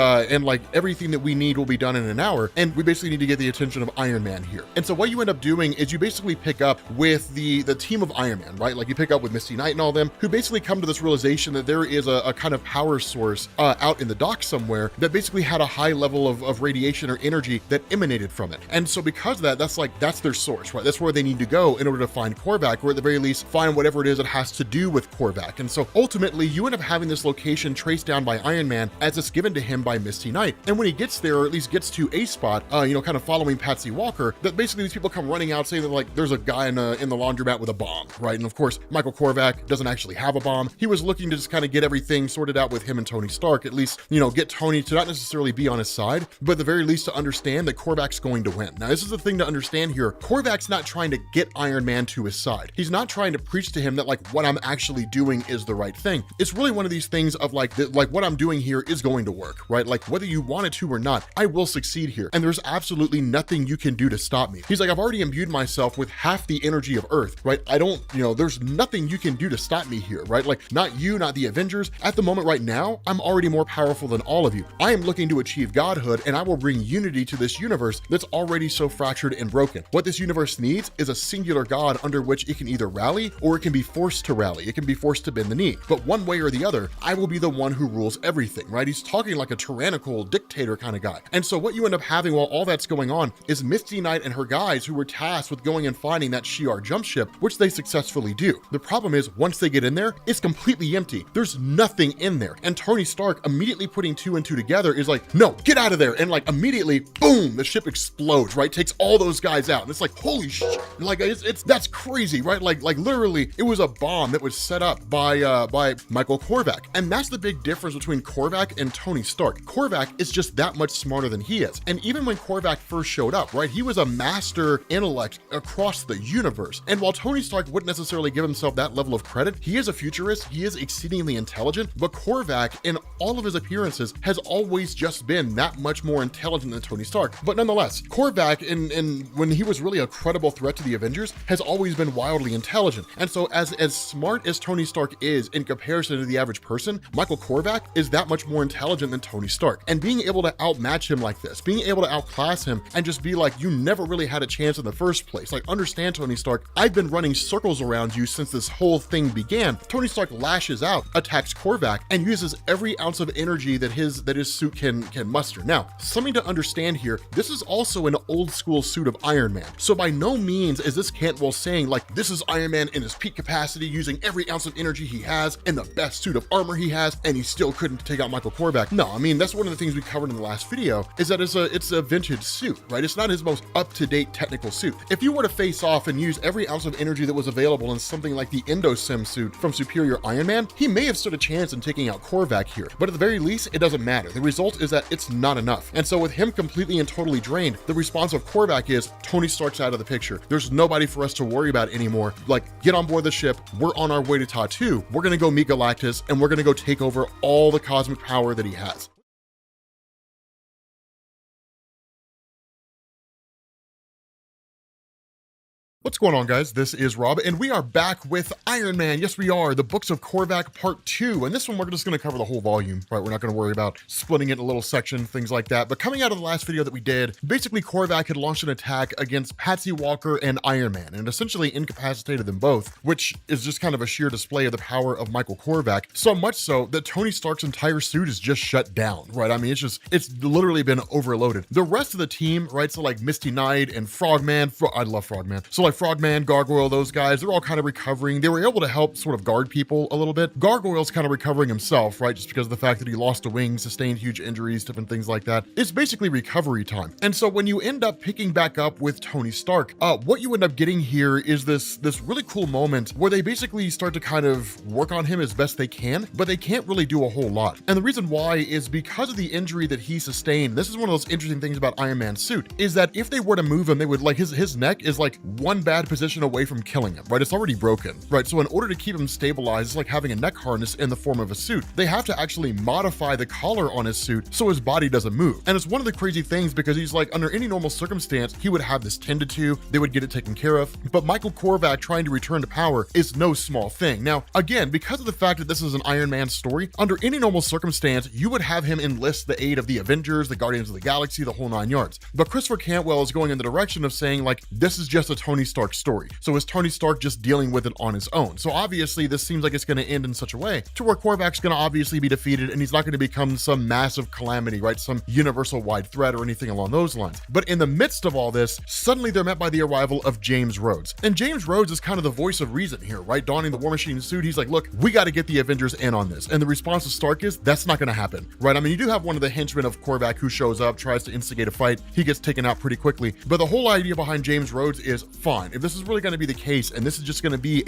[SPEAKER 1] like everything that we need will be done in an hour. And we basically need to get the attention of Iron Man here. And so what you end up doing is you basically pick up with the team of Iron Man, right? Like you pick up with Misty Knight and all them, who basically come to this realization that there is a kind of power source out in the dock somewhere that basically had a high level of radiation or energy that emanated from it. And so because of that, that's their source, right? That's where they need to go in order to find Korvac, or at the very least find whatever it is that has to do with Korvac. And so ultimately you end up having this location traced down by Iron Man as it's given to him by Misty Knight. And when he gets there, or at least gets to a spot, you know, kind of following Patsy Walker, that basically these people come running out saying that like there's a guy in the laundromat with a bomb, right? And of course, Michael Korvac doesn't actually have a bomb. He was looking to just kind of get everything sorted out with him and Tony Stark, at least, you know, get Tony to not necessarily be on his side, but at the very least to understand that Korvac's going to win. Now, this is the thing to understand here. Korvac's not trying to get Iron Man to his side. He's not trying to preach to him that like what I'm actually doing is the right thing. It's really one of these things of like what I'm doing here is going to work, right? Like whether you want it to or not, I will succeed here. And there's absolutely nothing you can do to stop me. He's like, I've already imbued myself with half the energy of Earth, right? I don't, you know, there's nothing you can do to stop me here, right? Like not you, not the Avengers. At the moment right now, I'm already more powerful than all of you. I am looking to achieve godhood, and I will bring unity to this universe that's already so fractured and broken. What this universe needs is a singular god under which it can either rally or it can be forced to rally. It can be forced to bend the knee. But one way or the other, I will be the one who rules everything, right? He's talking like a tyrannical dictator kind of guy. And so what you end up having while all that's going on is Misty Knight and her guys who were tasked with going and finding that Shi'ar jump ship, which they successfully do. The problem is once they get in there, it's completely empty. There's nothing in there. And Tony Stark immediately putting 2 and 2 together is like, no, get out of there. And like immediately, boom, the ship explodes, right? Takes all those guys out. And it's like, holy shit. Like that's crazy, right? Like literally it was a bomb that was set up by Michael Korvac. And that's the big difference between Korvac and Tony Stark. Korvac is just that much smarter than he is. And even when Korvac first showed up, right, he was a master intellect across the universe. And while Tony Stark wouldn't necessarily give himself that level of credit, he is a futurist, he is exceedingly intelligent, but Korvac in all of his appearances has always just been that much more intelligent than Tony Stark. But nonetheless, Korvac, in when he was really a credible threat to the Avengers, has always been wildly intelligent. intelligent. And so as smart as Tony Stark is in comparison to the average person, Michael Korvac is that much more intelligent than Tony Stark. And being able to outmatch him like this, being able to outclass him and just be like, you never really had a chance in the first place. Like, understand, Tony Stark, I've been running circles around you since this whole thing began. Tony Stark lashes out, attacks Korvac, and uses every ounce of energy that his suit can muster. Now, something to understand here, this is also an old school suit of Iron Man. So by no means is this Cantwell saying like, this is Iron Man in his peak capacity, using every ounce of energy he has and the best suit of armor he has, and he still couldn't take out Michael Korvac. No, I mean, that's one of the things we covered in the last video, is that it's a vintage suit, right? It's not his most up-to-date technical suit. If you were to face off and use every ounce of energy that was available in something like the Endosim suit from Superior Iron Man, he may have stood a chance in taking out Korvac here, but at the very least, it doesn't matter. The result is that it's not enough. And so with him completely and totally drained, the response of Korvac is, Tony Stark's out of the picture. There's nobody for us to worry about anymore. Like, get on board the ship. We're on our way to Tattoo. We're gonna go meet Galactus, and we're gonna go take over all the cosmic power that he has. What's going on, guys? This is Rob, and we are back with Iron Man. Yes, we are. The Books of Korvac Part 2. And this one, we're just going to cover the whole volume, right? We're not going to worry about splitting it in a little section, things like that. But coming out of the last video that we did, basically Korvac had launched an attack against Patsy Walker and Iron Man, and essentially incapacitated them both, which is just kind of a sheer display of the power of Michael Korvac. So much so that Tony Stark's entire suit is just shut down, right? I mean, it's literally been overloaded. The rest of the team, right? So like Misty Knight and Frogman, I love Frogman. So like Frogman, Gargoyle, those guys, they're all kind of recovering. They were able to help sort of guard people a little bit. Gargoyle's kind of recovering himself, right? Just because of the fact that he lost a wing, sustained huge injuries, different things like that. It's basically recovery time. And so when you end up picking back up with Tony Stark, what you end up getting here is this really cool moment where they basically start to kind of work on him as best they can, but they can't really do a whole lot. And the reason why is because of the injury that he sustained. This is one of those interesting things about Iron Man's suit, is that if they were to move him, they would, like, his neck is like one bad position away from killing him, right? It's already broken, right? So in order to keep him stabilized, it's like having a neck harness in the form of a suit. They have to actually modify the collar on his suit so his body doesn't move. And it's one of the crazy things because he's like, under any normal circumstance, he would have this tended to, they would get it taken care of. But Michael Korvac trying to return to power is no small thing. Now, again, because of the fact that this is an Iron Man story, under any normal circumstance, you would have him enlist the aid of the Avengers, the Guardians of the Galaxy, the whole 9 yards. But Christopher Cantwell is going in the direction of saying, like, this is just a Tony Stark story. So is Tony Stark just dealing with it on his own? So obviously this seems like it's going to end in such a way to where Korvac's going to obviously be defeated and he's not going to become some massive calamity, right? Some universal wide threat or anything along those lines. But in the midst of all this, suddenly they're met by the arrival of James Rhodes. And James Rhodes is kind of the voice of reason here, right? Donning the War Machine suit, he's like, look, we got to get the Avengers in on this. And the response of Stark is, that's not going to happen, right? I mean, you do have one of the henchmen of Korvac who shows up, tries to instigate a fight. He gets taken out pretty quickly. But the whole idea behind James Rhodes is, fine, if this is really going to be the case and this is just going to be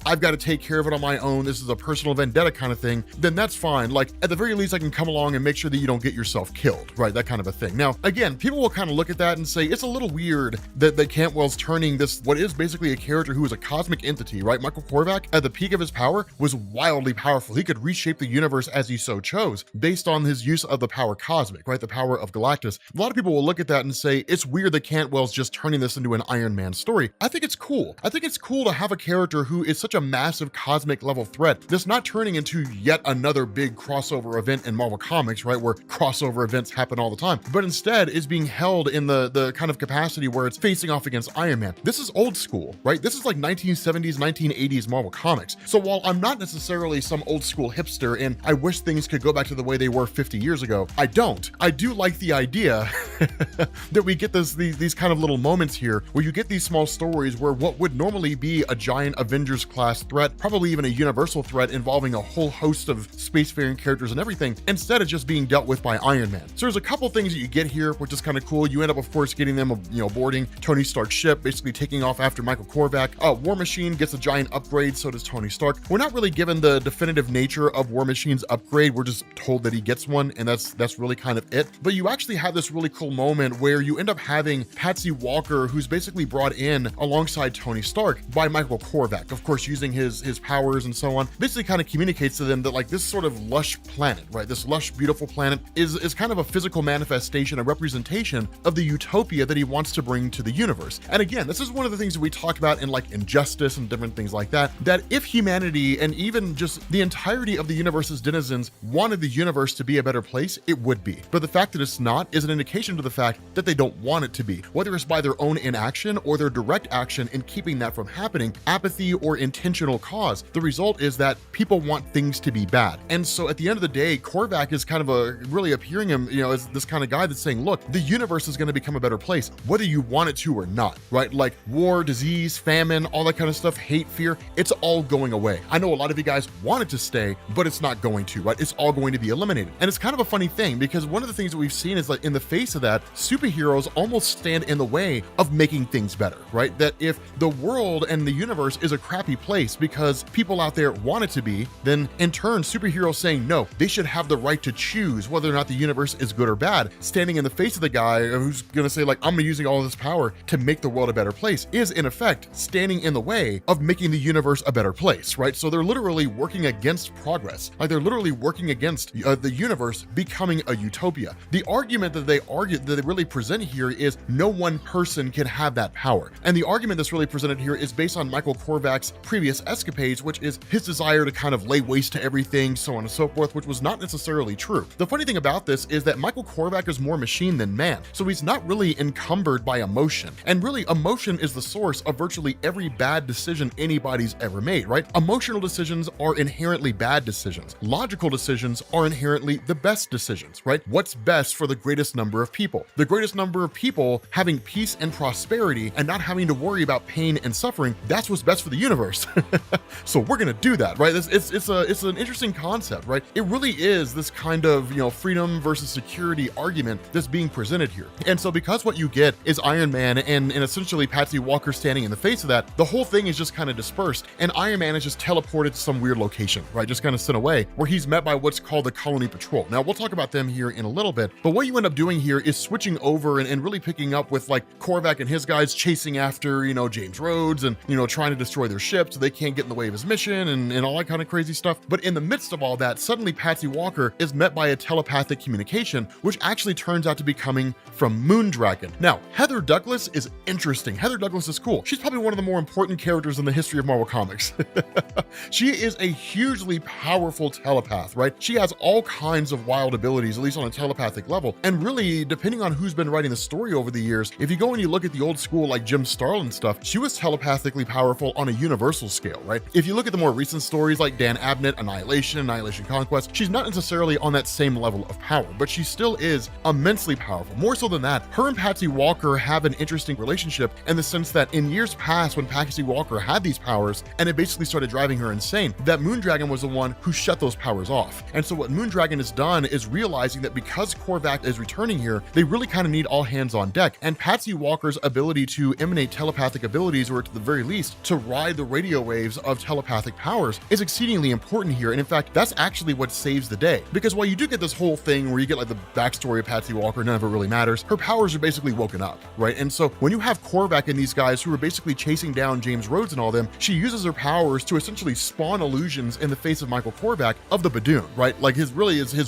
[SPEAKER 1] I've got to take care of it on my own, this is a personal vendetta kind of thing, then that's fine. Like, at the very least, I can come along and make sure that you don't get yourself killed, right? That kind of a thing. Now, again, people will kind of look at that and say, it's a little weird that Cantwell's turning this, what is basically a character who is a cosmic entity, right? Michael Korvac, at the peak of his power, was wildly powerful. He could reshape the universe as he so chose, based on his use of the power cosmic, right? The power of Galactus. A lot of people will look at that and say, it's weird that Cantwell's just turning this into an Iron Man story. I think it's cool. I think it's cool to have a character who is such a massive cosmic level threat that's not turning into yet another big crossover event in Marvel Comics, right? Where crossover events happen all the time, but instead is being held in the kind of capacity where it's facing off against Iron Man. This is old school, right? This is like 1970s, 1980s Marvel Comics. So while I'm not necessarily some old school hipster and I wish things could go back to the way they were 50 years ago, I don't. I do like the idea that we get these kind of little moments here where you get these small stories where what would normally be a giant Avengers class threat, probably even a universal threat involving a whole host of spacefaring characters and everything, instead of just being dealt with by Iron Man. So there's a couple things that you get here, which is kind of cool. You end up, of course, getting them, boarding Tony Stark's ship, basically taking off after Michael Korvac. War Machine gets a giant upgrade, so does Tony Stark. We're not really given the definitive nature of War Machine's upgrade. We're just told that he gets one, and that's really kind of it. But you actually have this really cool moment where you end up having Patsy Walker, who's basically brought in run alongside Tony Stark by Michael Corvac, of course using his powers and so on. Basically kind of communicates to them that like this sort of lush planet, right, this lush beautiful planet is kind of a physical manifestation, a representation of the utopia that he wants to bring to the universe. And again, this is one of the things that we talk about in like Injustice and different things like that, that if humanity and even just the entirety of the universe's denizens wanted the universe to be a better place, it would be. But the fact that it's not is an indication to the fact that they don't want it to be, whether it's by their own inaction or their direct action in keeping that from happening, apathy or intentional cause. The result is that people want things to be bad. And so at the end of the day, Corvac is kind of really appearing him, as this kind of guy that's saying, look, the universe is going to become a better place, whether you want it to or not, right? Like war, disease, famine, all that kind of stuff, hate, fear, it's all going away. I know a lot of you guys want it to stay, but it's not going to, right? It's all going to be eliminated. And it's kind of a funny thing because one of the things that we've seen is like in the face of that, superheroes almost stand in the way of making things better, right? That if the world and the universe is a crappy place because people out there want it to be, then in turn, superheroes saying no, they should have the right to choose whether or not the universe is good or bad, standing in the face of the guy who's gonna say like, I'm using all this power to make the world a better place, is in effect standing in the way of making the universe a better place, right? So they're literally working against progress. Like they're literally working against the universe becoming a utopia. The argument that they really present here is no one person can have that power. And the argument that's really presented here is based on Michael Corvac's previous escapades, which is his desire to kind of lay waste to everything, so on and so forth, which was not necessarily true. The funny thing about this is that Michael Corvac is more machine than man, so he's not really encumbered by emotion. And really, emotion is the source of virtually every bad decision anybody's ever made, right? Emotional decisions are inherently bad decisions. Logical decisions are inherently the best decisions, right? What's best for the greatest number of people? The greatest number of people having peace and prosperity and not having to worry about pain and suffering, that's what's best for the universe. So we're gonna do that, right? It's an interesting concept, right? It really is this kind of, freedom versus security argument that's being presented here. And so because what you get is Iron Man and essentially Patsy Walker standing in the face of that, the whole thing is just kind of dispersed and Iron Man is just teleported to some weird location, right? Just kind of sent away where he's met by what's called the Colony Patrol. Now we'll talk about them here in a little bit, but what you end up doing here is switching over and really picking up with like Corvac and his guys chasing after, James Rhodes and, trying to destroy their ship so they can't get in the way of his mission and all that kind of crazy stuff. But in the midst of all that, suddenly Patsy Walker is met by a telepathic communication, which actually turns out to be coming from Moondragon. Now, Heather Douglas is interesting. Heather Douglas is cool. She's probably one of the more important characters in the history of Marvel Comics. She is a hugely powerful telepath, right? She has all kinds of wild abilities, at least on a telepathic level. And really, depending on who's been writing the story over the years, if you go and you look at the old school like Jim Starlin stuff, she was telepathically powerful on a universal scale, right? If you look at the more recent stories like Dan Abnett, Annihilation Conquest, she's not necessarily on that same level of power, but she still is immensely powerful. More so than that, her and Patsy Walker have an interesting relationship in the sense that in years past when Patsy Walker had these powers and it basically started driving her insane, that Moondragon was the one who shut those powers off. And so what Moondragon has done is realizing that because Corvac is returning here, they really kind of need all hands on deck. And Patsy Walker's ability to emanate telepathic abilities, or at the very least, to ride the radio waves of telepathic powers is exceedingly important here. And in fact, that's actually what saves the day. Because while you do get this whole thing where you get like the backstory of Patsy Walker, none of it really matters, her powers are basically woken up, right? And so when you have Corvac and these guys who are basically chasing down James Rhodes and all them, she uses her powers to essentially spawn illusions in the face of Michael Corvac of the Badoon, right? Like his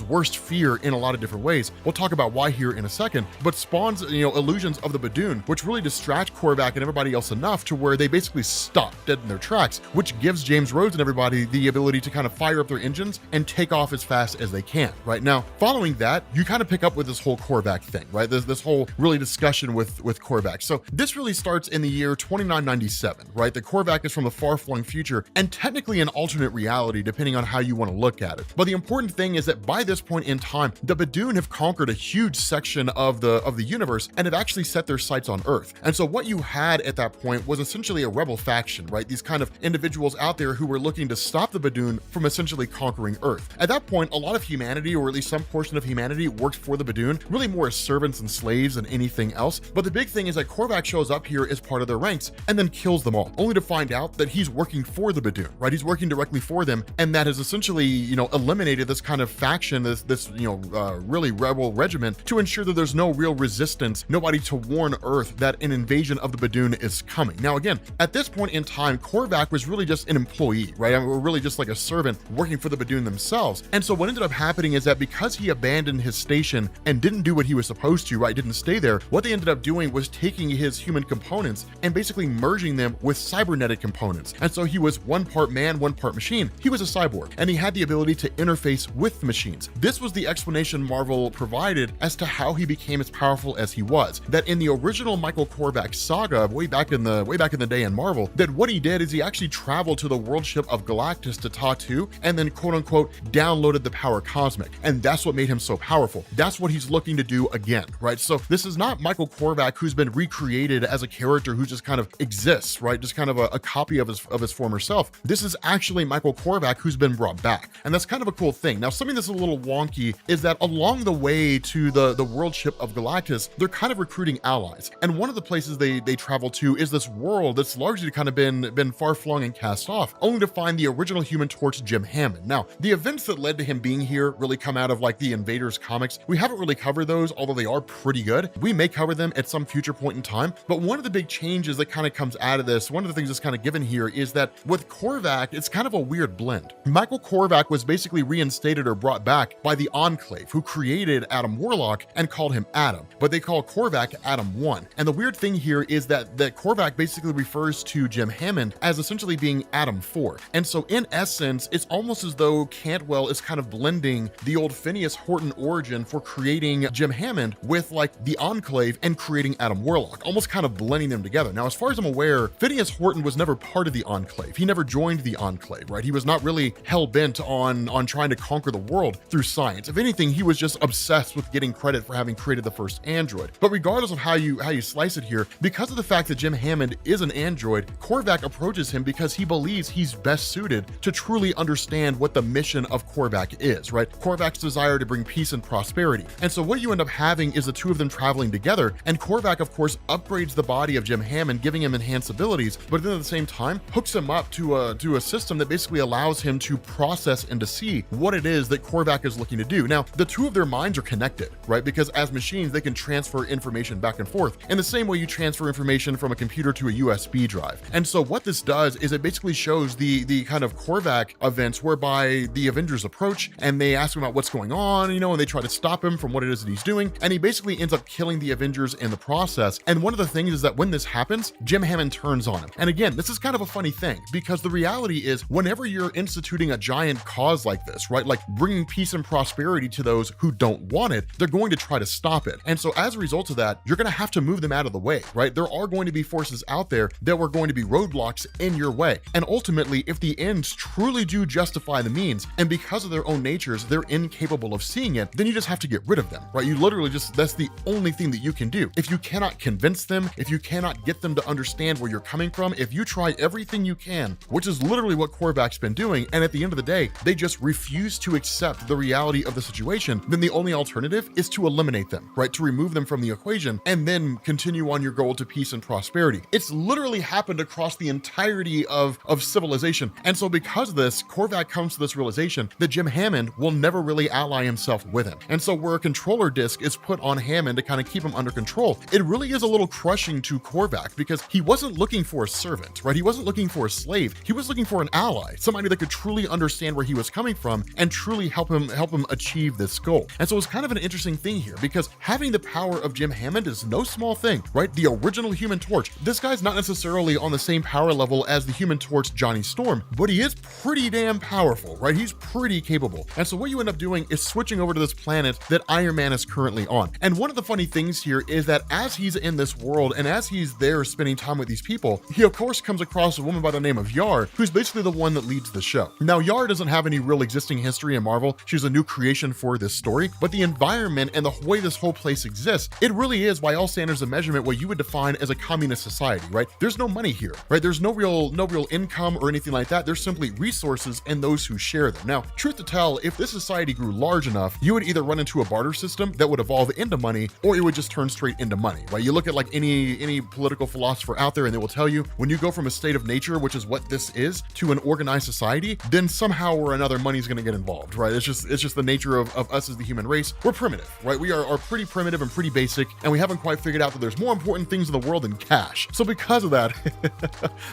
[SPEAKER 1] worst fear in a lot of different ways. We'll talk about why here in a second, but spawns, illusions of the Badoon, which really distract Corvac and everybody else enough to where they basically stop dead in their tracks, which gives James Rhodes and everybody the ability to kind of fire up their engines and take off as fast as they can, right? Now, following that, you kind of pick up with this whole Corvac thing, right? This whole really discussion with Corvac. So this really starts in the year 2997, right? The Corvac is from the far-flung future and technically an alternate reality, depending on how you want to look at it. But the important thing is that by this point in time, the Badoon have conquered a huge section of the universe and have actually set their sights on Earth. And so what you had at that point was essentially a rebel faction, right? These kind of individuals out there who were looking to stop the Badoon from essentially conquering Earth. At that point, a lot of humanity, or at least some portion of humanity, worked for the Badoon, really more as servants and slaves than anything else. But the big thing is that Corvac shows up here as part of their ranks and then kills them all, only to find out that he's working for the Badoon, right? He's working directly for them, and that has essentially, eliminated this kind of faction, this really rebel regiment, to ensure that there's no real resistance, nobody to warn Earth that an invasion of the the Badoon is coming. Now again, at this point in time, Corvac was really just an employee, right? I mean, we're really just like a servant working for the Badoon themselves. And so what ended up happening is that because he abandoned his station and didn't do what he was supposed to, right, didn't stay there, what they ended up doing was taking his human components and basically merging them with cybernetic components. And so he was one part man, one part machine. He was a cyborg, and he had the ability to interface with the machines. This was the explanation Marvel provided as to how he became as powerful as he was. That in the original Michael Corvac saga, way back in the day in Marvel, that what he did is he actually traveled to the world ship of Galactus to Tatu, and then quote unquote downloaded the power cosmic. And that's what made him so powerful. That's what he's looking to do again, right? So this is not Michael Corvac who's been recreated as a character who just kind of exists, right? Just kind of a copy of his former self. This is actually Michael Corvac who's been brought back. And that's kind of a cool thing. Now, something that's a little wonky is that along the way to the world ship of Galactus, they're kind of recruiting allies. And one of the places they travel to is this world that's largely kind of been far-flung and cast off, only to find the original Human Torch, Jim Hammond. Now, the events that led to him being here really come out of like the Invaders comics. We haven't really covered those, although they are pretty good. We may cover them at some future point in time, but one of the big changes that kind of comes out of this, one of the things that's kind of given here is that with Corvac, it's kind of a weird blend. Michael Corvac was basically reinstated or brought back by the Enclave, who created Adam Warlock and called him Adam, but they call Corvac Adam 1. And the weird thing here is that Corvac basically refers to Jim Hammond as essentially being Adam 4. And so in essence, it's almost as though Cantwell is kind of blending the old Phineas Horton origin for creating Jim Hammond with like the Enclave and creating Adam Warlock, almost kind of blending them together. Now, as far as I'm aware, Phineas Horton was never part of the Enclave. He never joined the Enclave, right? He was not really hell-bent on trying to conquer the world through science. If anything, he was just obsessed with getting credit for having created the first android. But regardless of how you slice it here, because of the fact that Jim Hammond is an android, Corvac approaches him because he believes he's best suited to truly understand what the mission of Corvac is, right? Corvac's desire to bring peace and prosperity. And so what you end up having is the two of them traveling together, and Corvac, of course, upgrades the body of Jim Hammond, giving him enhanced abilities, but then at the same time, hooks him up to a system that basically allows him to process and to see what it is that Corvac is looking to do. Now, the two of their minds are connected, right? Because as machines, they can transfer information back and forth in the same way you transfer information from a computer to a USB drive. And so what this does is it basically shows the kind of Corvac events whereby the Avengers approach and they ask him about what's going on, you know, and they try to stop him from what it is that he's doing. And he basically ends up killing the Avengers in the process. And one of the things is that when this happens, Jim Hammond turns on him. And again, this is kind of a funny thing because the reality is whenever you're instituting a giant cause like this, right? Like bringing peace and prosperity to those who don't want it, they're going to try to stop it. And so as a result of that, you're going to have to move them out of the way, right? There are going to be forces out there that were going to be roadblocks in your way. And ultimately, if the ends truly do justify the means, and because of their own natures, they're incapable of seeing it, then you just have to get rid of them, right? You literally just, that's the only thing that you can do. If you cannot convince them, if you cannot get them to understand where you're coming from, if you try everything you can, which is literally what Corvac's been doing, and at the end of the day, they just refuse to accept the reality of the situation, then the only alternative is to eliminate them, right? To remove them from the equation and then continue on your goal to peace and prosperity. It's literally happened across the entirety of civilization. And so because of this, Corvac comes to this realization that Jim Hammond will never really ally himself with him. And so where a controller disc is put on Hammond to kind of keep him under control, it really is a little crushing to Corvac because he wasn't looking for a servant, right? He wasn't looking for a slave. He was looking for an ally, somebody that could truly understand where he was coming from and truly help him achieve this goal. And so it's kind of an interesting thing here because having the power of Jim Hammond is no small thing, right? The original Human Torch. This guy's not necessarily on the same power level as the Human Torch Johnny Storm, but he is pretty damn powerful, right? He's pretty capable. And so what you end up doing is switching over to this planet that Iron Man is currently on. And one of the funny things here is that as he's in this world and as he's there spending time with these people, he of course comes across a woman by the name of Yar, who's basically the one that leads the show. Now, Yar doesn't have any real existing history in Marvel. She's a new creation for this story, but the environment and the way this whole place exists, it really is by all standards of measurement what you would define as a communist society, right? There's no money here, right? There's no real income or anything like that. There's simply resources and those who share them. Now, truth to tell, if this society grew large enough, you would either run into a barter system that would evolve into money, or it would just turn straight into money, right? You look at like any political philosopher out there and they will tell you when you go from a state of nature, which is what this is, to an organized society, then somehow or another money's going to get involved, right? It's just the nature of us as the human race. We're primitive, right? We are pretty primitive and pretty basic, and we haven't quite figured out that there's more important things in the world in cash. So because of that,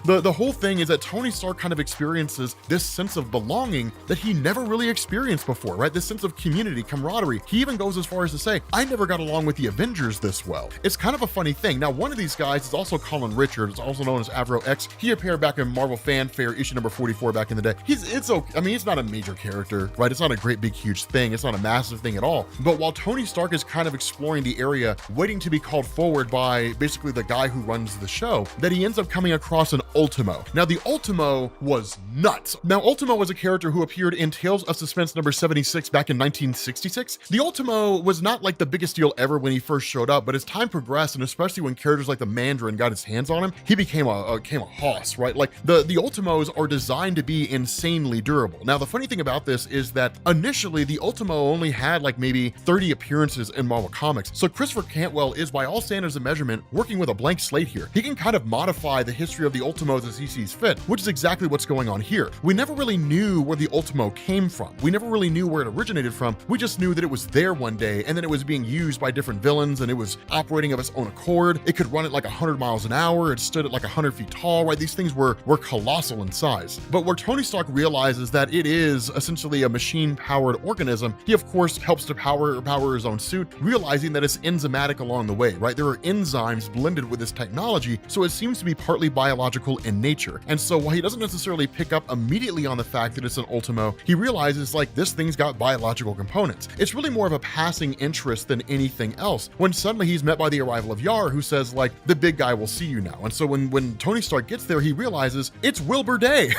[SPEAKER 1] the whole thing is that Tony Stark kind of experiences this sense of belonging that he never really experienced before, right? This sense of community, camaraderie. He even goes as far as to say, I never got along with the Avengers this well. It's kind of a funny thing. Now, one of these guys is also Colin Richards, also known as Avro X. He appeared back in Marvel Fanfare issue number 44 back in the day. It's okay. I mean, it's not a major character, right? It's not a great, big, huge thing. It's not a massive thing at all. But while Tony Stark is kind of exploring the area, waiting to be called forward by basically the guy who runs the show, that he ends up coming across an Ultimo. Now, the Ultimo was nuts. Now, Ultimo was a character who appeared in Tales of Suspense number 76 back in 1966. The Ultimo was not like the biggest deal ever when he first showed up, but as time progressed, and especially when characters like the Mandarin got his hands on him, he became a hoss, right? Like the Ultimos are designed to be insanely durable. Now, the funny thing about this is that initially the Ultimo only had like maybe 30 appearances in Marvel Comics. So Christopher Cantwell is, by all standards of measurement, working with a blank slate here. He can kind of modify the history of the Ultimos as he sees fit, which is exactly what's going on here. We never really knew where the Ultimo came from. We never really knew where it originated from. We just knew that it was there one day, and then it was being used by different villains, and it was operating of its own accord. It could run at like 100 miles an hour. It stood at like 100 feet tall, right? These things were colossal in size. But where Tony Stark realizes that it is essentially a machine-powered organism, he of course helps to power his own suit, realizing that it's enzymatic along the way, right? There are enzymes blended with this technology, so it seems to be partly biological in nature. And so while he doesn't necessarily pick up immediately on the fact that it's an Ultimo, he realizes like this thing's got biological components. It's really more of a passing interest than anything else, when suddenly he's met by the arrival of Yar, who says like, the big guy will see you now. And so when Tony Stark gets there, he realizes it's Wilbur Day.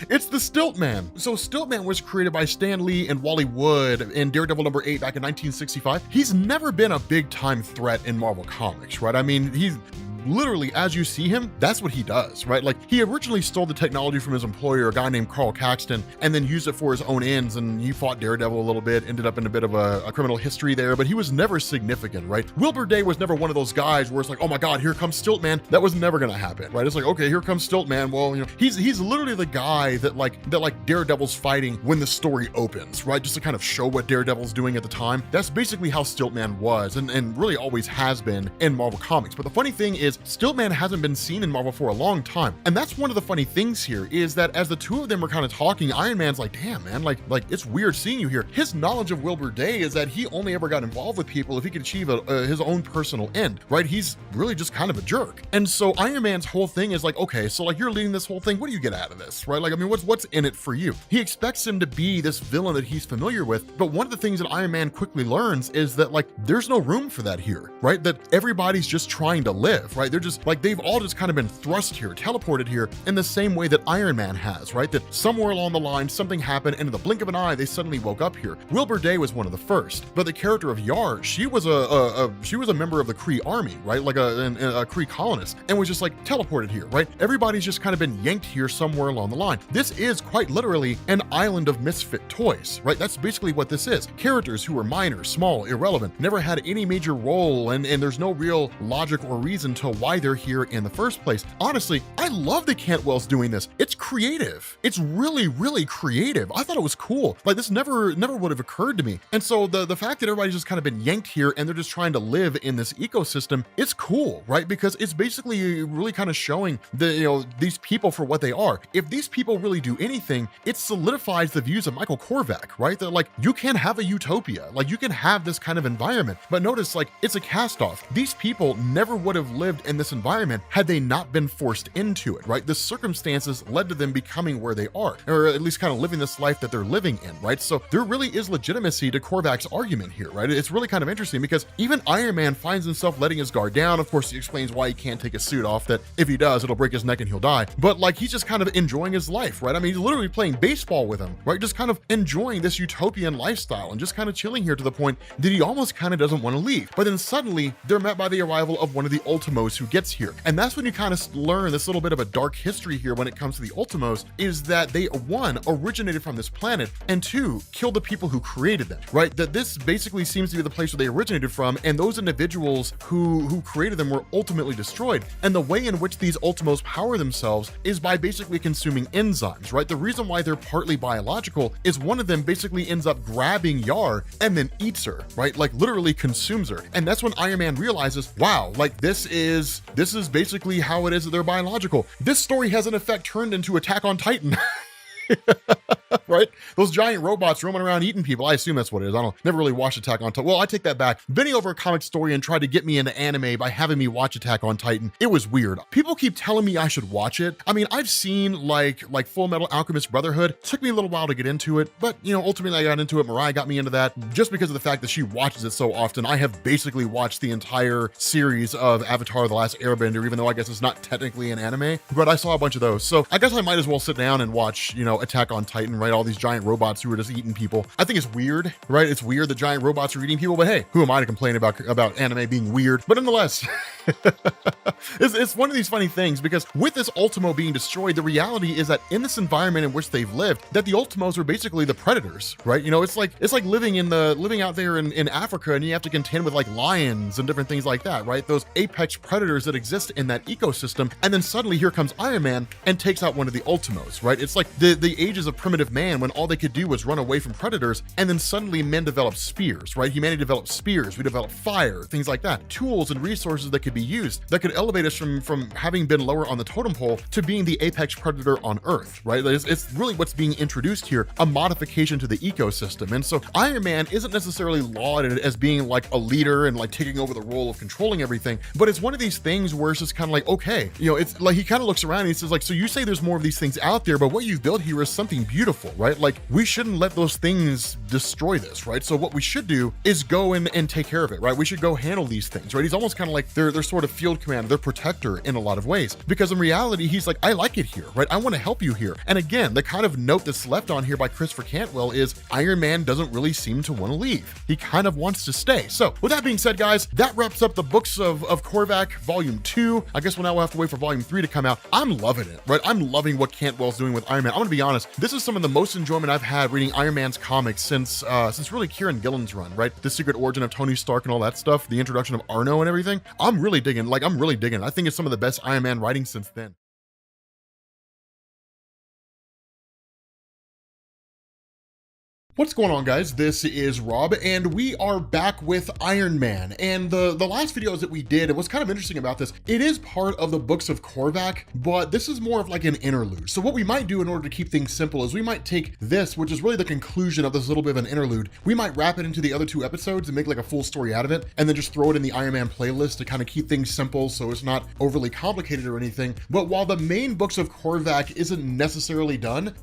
[SPEAKER 1] It's the Stilt-Man. So Stilt-Man was created by Stan Lee and Wally Wood in Daredevil number 8 back in 1965. He's never been a big time threat in Marvel Comics, right? I mean, he's literally, as you see him, that's what he does, right? Like, he originally stole the technology from his employer, a guy named Carl Caxton, and then used it for his own ends, and he fought Daredevil a little bit, ended up in a bit of a criminal history there, but he was never significant, right? Wilbur Day was never one of those guys where it's like, oh my God, here comes Stilt-Man. That was never gonna happen, right? It's like, okay, here comes Stilt-Man. Well, you know, he's literally the guy that Daredevil's fighting when the story opens, right? Just to kind of show what Daredevil's doing at the time. That's basically how Stilt-Man was, and really always has been in Marvel Comics. But the funny thing is, Stilt-Man hasn't been seen in Marvel for a long time. And that's one of the funny things here, is that as the two of them are kind of talking, Iron Man's like, damn, man, like it's weird seeing you here. His knowledge of Wilbur Day is that he only ever got involved with people if he could achieve his own personal end, right? He's really just kind of a jerk. And so Iron Man's whole thing is like, okay, so like you're leading this whole thing, what do you get out of this, right? Like, I mean, what's in it for you? He expects him to be this villain that he's familiar with, but one of the things that Iron Man quickly learns is that like, there's no room for that here, right? That everybody's just trying to live, right? They're just like, they've all just kind of been thrust here, teleported here in the same way that Iron Man has, right? That somewhere along the line, something happened, and in the blink of an eye, they suddenly woke up here. Wilbur Day was one of the first, but the character of Yar, she was a member of the Kree army, right? Like a Kree colonist, and was just like teleported here, right? Everybody's just kind of been yanked here somewhere along the line. This is quite literally an island of misfit toys, right? That's basically what this is. Characters who are minor, small, irrelevant, never had any major role, and there's no real logic or reason to why they're here in the first place. Honestly, I love that Cantwell's doing this. It's creative. It's really, really creative. I thought it was cool. Like, this never would have occurred to me. And so the fact that everybody's just kind of been yanked here and they're just trying to live in this ecosystem, it's cool, right? Because it's basically really kind of showing these people for what they are. If these people really do anything, it solidifies the views of Michael Korvac, right? That like, you can have a utopia, like you can have this kind of environment, but notice like it's a cast off. These people never would have lived in this environment had they not been forced into it, right? The circumstances led to them becoming where they are, or at least kind of living this life that they're living in, right? So there really is legitimacy to Korvac's argument here, right? It's really kind of interesting because even Iron Man finds himself letting his guard down. Of course, he explains why he can't take his suit off, that if he does, it'll break his neck and he'll die. But like, he's just kind of enjoying his life, right? I mean, he's literally playing baseball with him, right? Just kind of enjoying this utopian lifestyle and just kind of chilling here to the point that he almost kind of doesn't want to leave. But then suddenly they're met by the arrival of one of the Ultimos Ultimos who gets here. And that's when you kind of learn this little bit of a dark history here when it comes to the Ultimos, is that they, one, originated from this planet, and two, killed the people who created them, right? That this basically seems to be the place where they originated from, and those individuals who created them were ultimately destroyed. And the way in which these Ultimos power themselves is by basically consuming enzymes, right? The reason why they're partly biological is one of them basically ends up grabbing Yar and then eats her, right? Like literally consumes her. And that's when Iron Man realizes, wow, like this is basically how it is that they're biological. This story has in effect turned into Attack on Titan. Right? Those giant robots roaming around eating people. I assume that's what it is. I don't never really watched Attack on Titan. Well, I take that back. Benny over a comic story and tried to get me into anime by having me watch Attack on Titan. It was weird. People keep telling me I should watch it. I mean, I've seen like Full Metal Alchemist Brotherhood. It took me a little while to get into it, but you know, ultimately I got into it. Mariah got me into that just because of the fact that she watches it so often. I have basically watched the entire series of Avatar: The Last Airbender, even though I guess it's not technically an anime, but I saw a bunch of those. So I guess I might as well sit down and watch, you know, Attack on Titan, right? All these giant robots who are just eating people. I think it's weird, right? It's weird that giant robots are eating people, but hey, who am I to complain about anime being weird? But nonetheless, it's one of these funny things, because with this Ultimo being destroyed, the reality is that in this environment in which they've lived, that the Ultimos are basically the predators, right? You know, it's like living out there in Africa, and you have to contend with like lions and different things like that, right? Those apex predators that exist in that ecosystem, and then suddenly here comes Iron Man and takes out one of the Ultimos, right? It's like the ages of primitive man, when all they could do was run away from predators, and then suddenly men developed spears, right? Humanity developed spears, we developed fire, things like that, tools and resources that could be used that could elevate us from having been lower on the totem pole to being the apex predator on Earth, right? It's really what's being introduced here, a modification to the ecosystem. And so Iron Man isn't necessarily lauded as being like a leader and like taking over the role of controlling everything, but it's one of these things where it's just kind of like, okay, you know, it's like he kind of looks around and he says like, so you say there's more of these things out there, but what you've built here is something beautiful, right? Like we shouldn't let those things destroy this, right? So what we should do is go in and take care of it, right? We should go handle these things, right? He's almost kind of like their sort of field commander, their protector in a lot of ways, because in reality, he's like, I like it here, right? I want to help you here. And again, the kind of note that's left on here by Christopher Cantwell is Iron Man doesn't really seem to want to leave. He kind of wants to stay. So with that being said, guys, that wraps up the books of Corvac Volume 2. I guess we'll have to wait for Volume 3 to come out. I'm loving it, right? I'm loving what Cantwell's doing with Iron Man. I'm gonna be honest, this is some of the most enjoyment I've had reading Iron Man's comics since really Kieran Gillen's run, right? The secret origin of Tony Stark and all that stuff, the introduction of Arno and everything. I'm really digging it. I think it's some of the best Iron Man writing since then. What's going on, guys? This is Rob, and we are back with Iron Man. And the last videos that we did, and what's kind of interesting about this, it is part of the books of Corvac, but this is more of like an interlude. So what we might do in order to keep things simple is we might take this, which is really the conclusion of this little bit of an interlude, we might wrap it into the other two episodes and make like a full story out of it, and then just throw it in the Iron Man playlist to kind of keep things simple so it's not overly complicated or anything. But while the main books of Corvac isn't necessarily done,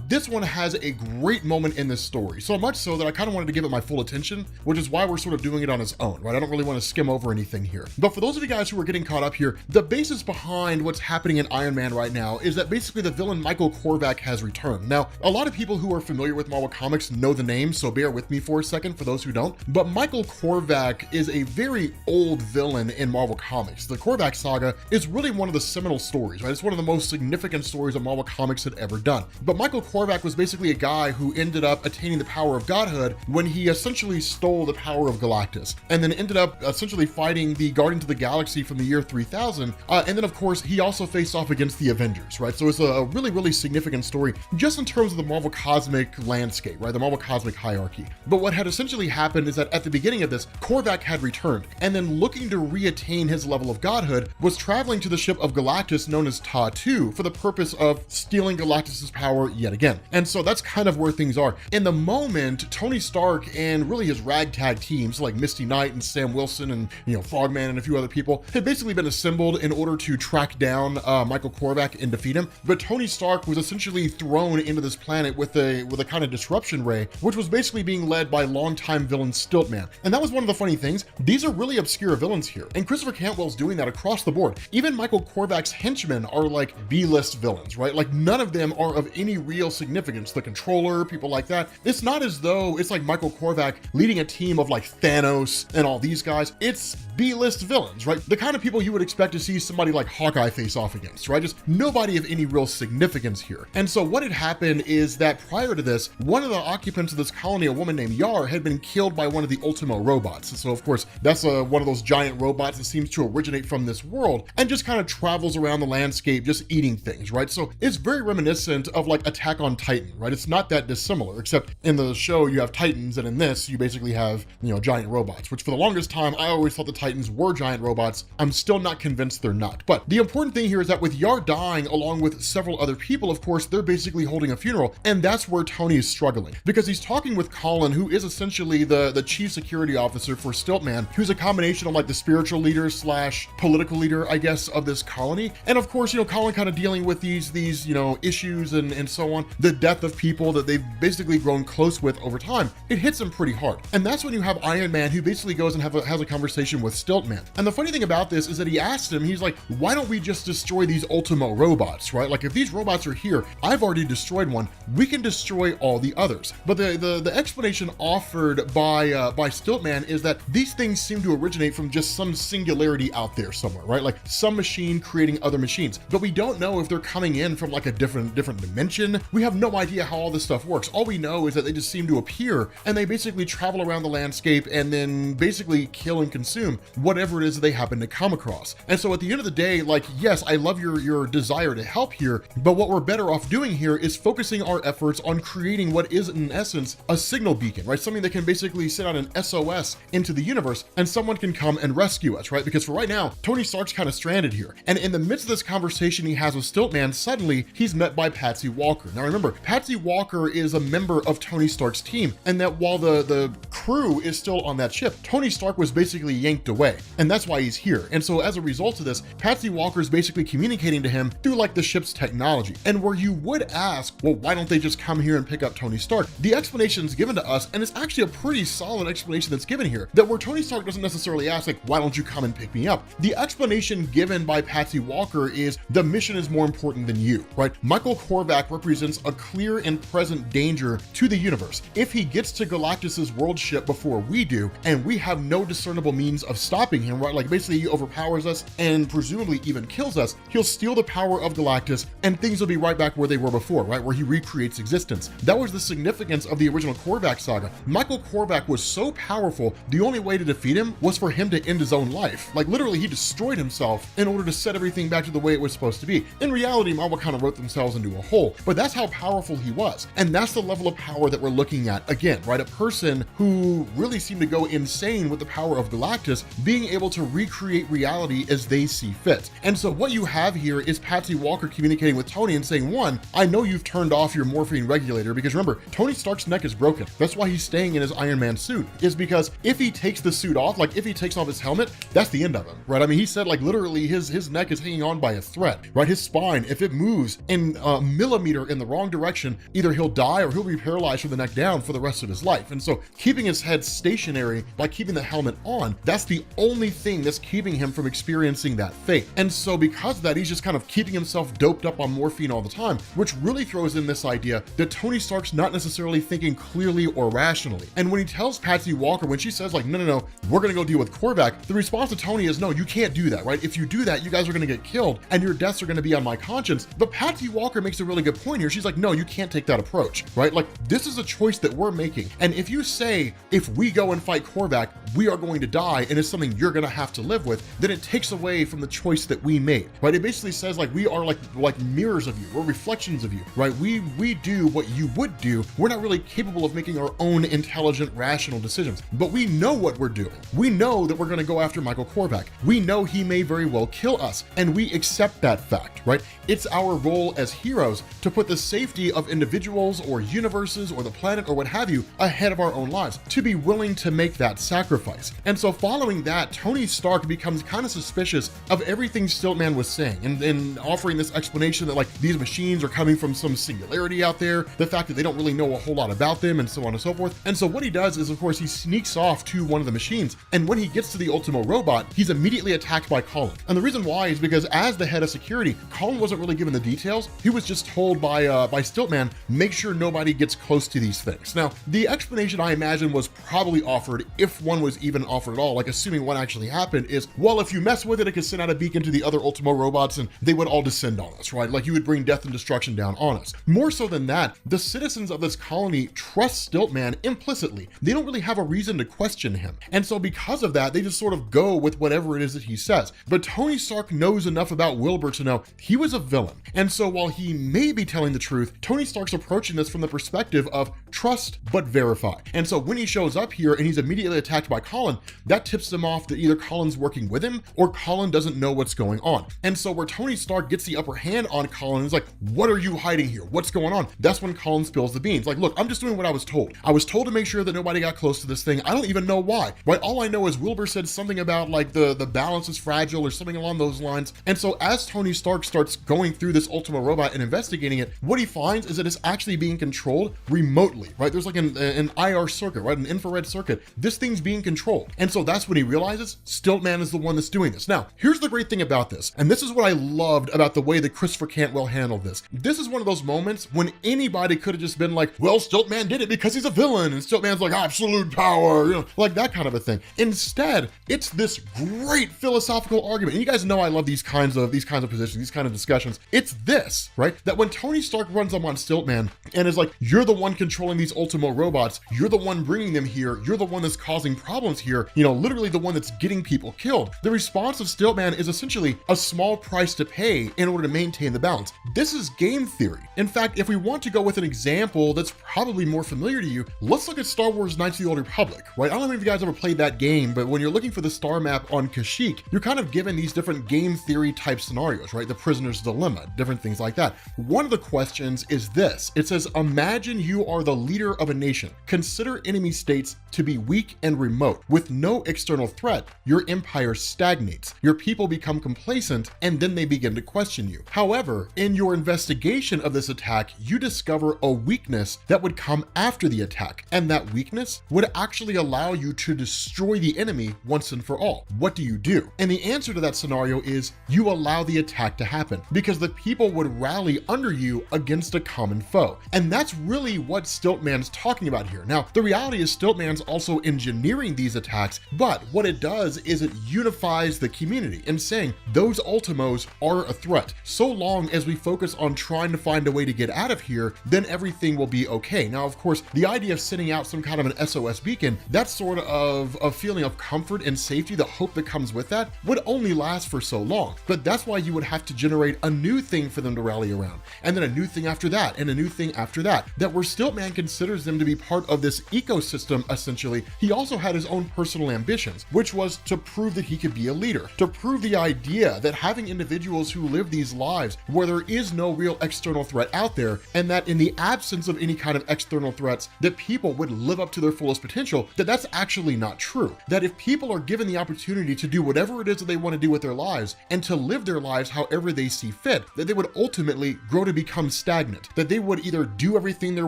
[SPEAKER 1] this one has a great moment in this story. So much so that I kind of wanted to give it my full attention, which is why we're sort of doing it on its own, right? I don't really want to skim over anything here. But for those of you guys who are getting caught up here, the basis behind what's happening in Iron Man right now is that basically the villain Michael Corvac has returned. Now, a lot of people who are familiar with Marvel Comics know the name, so bear with me for a second for those who don't. But Michael Corvac is a very old villain in Marvel Comics. The Corvac saga is really one of the seminal stories, right? It's one of the most significant stories that Marvel Comics had ever done. But Michael Corvac was basically a guy who ended up attaining the power of godhood when he essentially stole the power of Galactus, and then ended up essentially fighting the Guardians of the Galaxy from the year 3000. And then of course, he also faced off against the Avengers, right? So it's a really, really significant story just in terms of the Marvel cosmic landscape, right? The Marvel cosmic hierarchy. But what had essentially happened is that at the beginning of this, Corvac had returned, and then looking to reattain his level of godhood, was traveling to the ship of Galactus known as Ta-2 for the purpose of stealing Galactus's power yet again. And so that's kind of where things are. In the moment, Tony Stark and really his ragtag teams like Misty Knight and Sam Wilson and, you know, Frogman and a few other people had basically been assembled in order to track down Michael Corvac and defeat him. But Tony Stark was essentially thrown into this planet with a kind of disruption ray, which was basically being led by longtime villain Stilt-Man. And that was one of the funny things. These are really obscure villains here, and Christopher Cantwell's doing that across the board. Even Michael Corvac's henchmen are like B-list villains, right? Like none of them are of any real significance. The Controller, people like that, it's not as though it's like Michael Corvac leading a team of like Thanos and all these guys. It's B-list villains, right? The kind of people you would expect to see somebody like Hawkeye face off against, right? Just nobody of any real significance here. And so what had happened is that prior to this, one of the occupants of this colony, a woman named Yar, had been killed by one of the Ultimo robots. And so of course, that's one of those giant robots that seems to originate from this world and just kind of travels around the landscape just eating things, right? So it's very reminiscent of like Attack on Titan, right? It's not that dissimilar, except in the show you have Titans, and in this you basically have, you know, giant robots, which for the longest time I always thought the Titans were giant robots. I'm still not convinced they're not. But the important thing here is that with Yar dying along with several other people, of course, they're basically holding a funeral, and that's where Tony is struggling, because he's talking with Colin, who is essentially the chief security officer for Stilt-Man, who's a combination of like the spiritual leader slash political leader, I guess, of this colony. And of course, you know, Colin kind of dealing with these, you know, issues and so on, the death of people that they've basically grown close with over time. It hits him pretty hard. And that's when you have Iron Man, who basically goes and has a conversation with Stilt-Man. And the funny thing about this is that he asked him, he's like, why don't we just destroy these Ultimo robots, right? Like if these robots are here, I've already destroyed one, we can destroy all the others. But the explanation offered by Stilt-Man is that these things seem to originate from just some singularity out there somewhere, right? Like some machine creating other machines, but we don't know if they're coming in from like a different dimension. We have no idea how all this stuff works. All we know is that they just seem to appear and they basically travel around the landscape and then basically kill and consume whatever it is they happen to come across. And so at the end of the day, like, yes, I love your desire to help here, but what we're better off doing here is focusing our efforts on creating what is in essence a signal beacon, right? Something that can basically send out an SOS into the universe and someone can come and rescue us, right? Because for right now, Tony Stark's kind of stranded here. And in the midst of this conversation he has with Stilt-Man, suddenly he's met by Patsy Walker. Now remember, Patsy Walker is a member of Tony Stark's team, and that while the crew is still on that ship, Tony Stark was basically yanked away, and that's why he's here. And so as a result of this, Patsy Walker is basically communicating to him through like the ship's technology. And where you would ask, well, why don't they just come here and pick up Tony Stark? The explanation is given to us, and it's actually a pretty solid explanation that's given here, that where Tony Stark doesn't necessarily ask, like, why don't you come and pick me up? The explanation given by Patsy Walker is the mission is more important than you, right? Michael Corvac represents a clear and present danger to the universe. If he gets to Galactus's world ship before we do, and we have no discernible means of stopping him, right? Like basically he overpowers us and presumably even kills us, he'll steal the power of Galactus and things will be right back where they were before, right? Where he recreates existence. That was the significance of the original Corvac saga. Michael Corvac was so powerful, the only way to defeat him was for him to end his own life. Like literally he destroyed himself in order to set everything back to the way it was supposed to be. In reality, Marvel kind of wrote themselves into a hole, but that's how powerful he was. And that's the level of power that we're looking at again, right? A person who really seemed to go insane with the power of Galactus, being able to recreate reality as they see fit. And so what you have here is Patsy Walker communicating with Tony and saying, one, I know you've turned off your morphine regulator, because remember, Tony Stark's neck is broken. That's why he's staying in his Iron Man suit, is because if he takes the suit off, like if he takes off his helmet, that's the end of him, right? I mean, he said like literally his neck is hanging on by a thread, right? His spine, if it moves in a millimeter in the wrong direction, either he'll die or he'll be paralyzed from the neck down for the rest of his life. And so keeping his head stationary by keeping the helmet on, that's the only thing that's keeping him from experiencing that fate. And so because of that, he's just kind of keeping himself doped up on morphine all the time, which really throws in this idea that Tony Stark's not necessarily thinking clearly or rationally. And when he tells Patsy Walker, when she says like, no, we're gonna go deal with Corvac, the response to Tony is, no, you can't do that, right? If you do that, you guys are gonna get killed and your deaths are gonna be on my conscience. But Patsy Walker makes a really good point here. She's like, no, you can't take that approach, right? Like this is a choice that we're making. And if you say, if we go and fight Corvac, we are going to die and it's something you're gonna have to live with, then it takes away from the choice that we made, right? It basically says like, we are like mirrors of you, we're reflections of you, right? We do what you would do. We're not really capable of making our own intelligent, rational decisions, but we know what we're doing. We know that we're gonna go after Michael Corvac. We know he may very well kill us, and we accept that fact, right? It's our role as heroes to put the safety of individuals or universes or the planet or what have you ahead of our own lives, to be willing to make that sacrifice. And so following that, Tony Stark becomes kind of suspicious of everything Stilt-Man was saying and offering this explanation that like these machines are coming from some singularity out there, the fact that they don't really know a whole lot about them and so on and so forth. And so what he does is, of course, he sneaks off to one of the machines, and when he gets to the Ultimo robot, he's immediately attacked by Colin. And the reason why is because as the head of security, Colin wasn't really given the details. He was just told by Stilt-Man, make sure nobody gets close close to these things. Now, the explanation I imagine was probably offered, if one was even offered at all, like assuming one actually happened, is, well, if you mess with it, it could send out a beacon to the other Ultimo robots and they would all descend on us, right? Like you would bring death and destruction down on us. More so than that, the citizens of this colony trust Stilt-Man implicitly. They don't really have a reason to question him. And so because of that, they just sort of go with whatever it is that he says. But Tony Stark knows enough about Wilbur to know he was a villain. And so while he may be telling the truth, Tony Stark's approaching this from the perspective of trust but verify. And so when he shows up here and he's immediately attacked by Colin, that tips him off that either Colin's working with him or Colin doesn't know what's going on. And so where Tony Stark gets the upper hand on Colin is like, what are you hiding here? What's going on? That's when Colin spills the beans. Like, look, I'm just doing what I was told. I was told to make sure that nobody got close to this thing. I don't even know why, right? All I know is Wilbur said something about like the balance is fragile or something along those lines. And so as Tony Stark starts going through this Ultimo robot and investigating it, what he finds is that it's actually being controlled remotely, right? There's like an IR circuit, right? An infrared circuit. This thing's being controlled. And so that's when he realizes Stilt-Man is the one that's doing this. Now, here's the great thing about this, and this is what I loved about the way that Christopher Cantwell handled this. This is one of those moments when anybody could have just been like, well, Stilt-Man did it because he's a villain, and Stilt-Man's like absolute power, you know, like that kind of a thing. Instead, it's this great philosophical argument. And you guys know I love these kinds of positions, these kind of discussions. It's this, right? That when Tony Stark runs up on Stilt-Man and is like, you're the one controlling these Ultimo robots, you're the one bringing them here, you're the one that's causing problems here, you know, literally the one that's getting people killed. The response of Stilt-Man is essentially a small price to pay in order to maintain the balance. This is game theory. In fact, if we want to go with an example that's probably more familiar to you, let's look at Star Wars Knights of the Old Republic, right? I don't know if you guys ever played that game, but when you're looking for the star map on Kashyyyk, you're kind of given these different game theory type scenarios, right? The prisoner's dilemma, different things like that. One of the questions is this. It says, imagine you are the leader of a nation. Consider enemy states to be weak and remote. With no external threat, your empire stagnates. Your people become complacent, and then they begin to question you. However, in your investigation of this attack, you discover a weakness that would come after the attack, and that weakness would actually allow you to destroy the enemy once and for all. What do you do? And the answer to that scenario is you allow the attack to happen because the people would rally under you against a common foe. And that's really what Stilt-Man's talking about here. Now, the reality is Stilt-Man's also engineering these attacks, but what it does is it unifies the community and saying those Ultimos are a threat. So long as we focus on trying to find a way to get out of here, then everything will be okay. Now, of course, the idea of sending out some kind of an SOS beacon, that sort of a feeling of comfort and safety, the hope that comes with that, would only last for so long. But that's why you would have to generate a new thing for them to rally around, and then a new thing after that, and a new thing after that. That where Stilt-Man considers them to be part of this ecosystem, essentially, he also had his own personal ambitions, which was to prove that he could be a leader, to prove the idea that having individuals who live these lives where there is no real external threat out there, and that in the absence of any kind of external threats, that people would live up to their fullest potential, that's actually not true. That if people are given the opportunity to do whatever it is that they want to do with their lives and to live their lives however they see fit, that they would ultimately grow to become stagnant, that they would either do everything there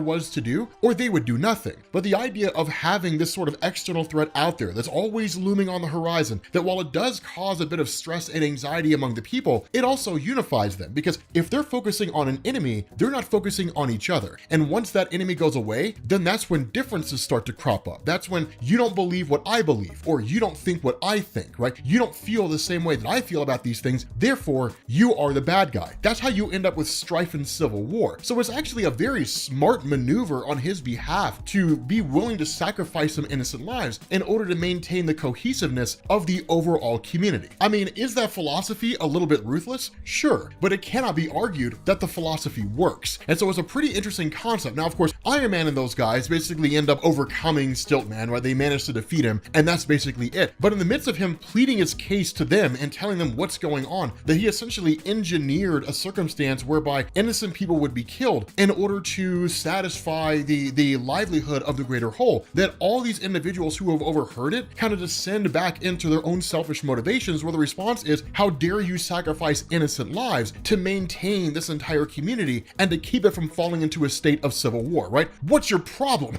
[SPEAKER 1] was to do or they would do nothing. But the idea of having this sort of external threat out there that's always looming on the horizon, that while it does cause a bit of stress and anxiety among the people, it also unifies them, because if they're focusing on an enemy, they're not focusing on each other. And once that enemy goes away, then that's when differences start to crop up. That's when you don't believe what I believe, or you don't think what I think, right? You don't feel the same way that I feel about these things, therefore you are the bad guy. That's how you end up with strife and civil war. So it's actually a very smart maneuver on his behalf to be willing to sacrifice some innocent lives in order to maintain the cohesiveness of the overall community. I mean, is that philosophy a little bit ruthless? Sure, but it cannot be argued that the philosophy works. And so it's a pretty interesting concept. Now, of course, Iron Man and those guys basically end up overcoming Stilt-Man, right? They manage to defeat him, and that's basically it. But in the midst of him pleading his case to them and telling them what's going on, that he essentially engineered a circumstance whereby innocent people would be killed in order to satisfy the livelihood of the greater whole, that all these individuals who have overheard it kind of descend back into their own selfish motivations, where the response is, how dare you sacrifice innocent lives to maintain this entire community and to keep it from falling into a state of civil war, right? What's your problem?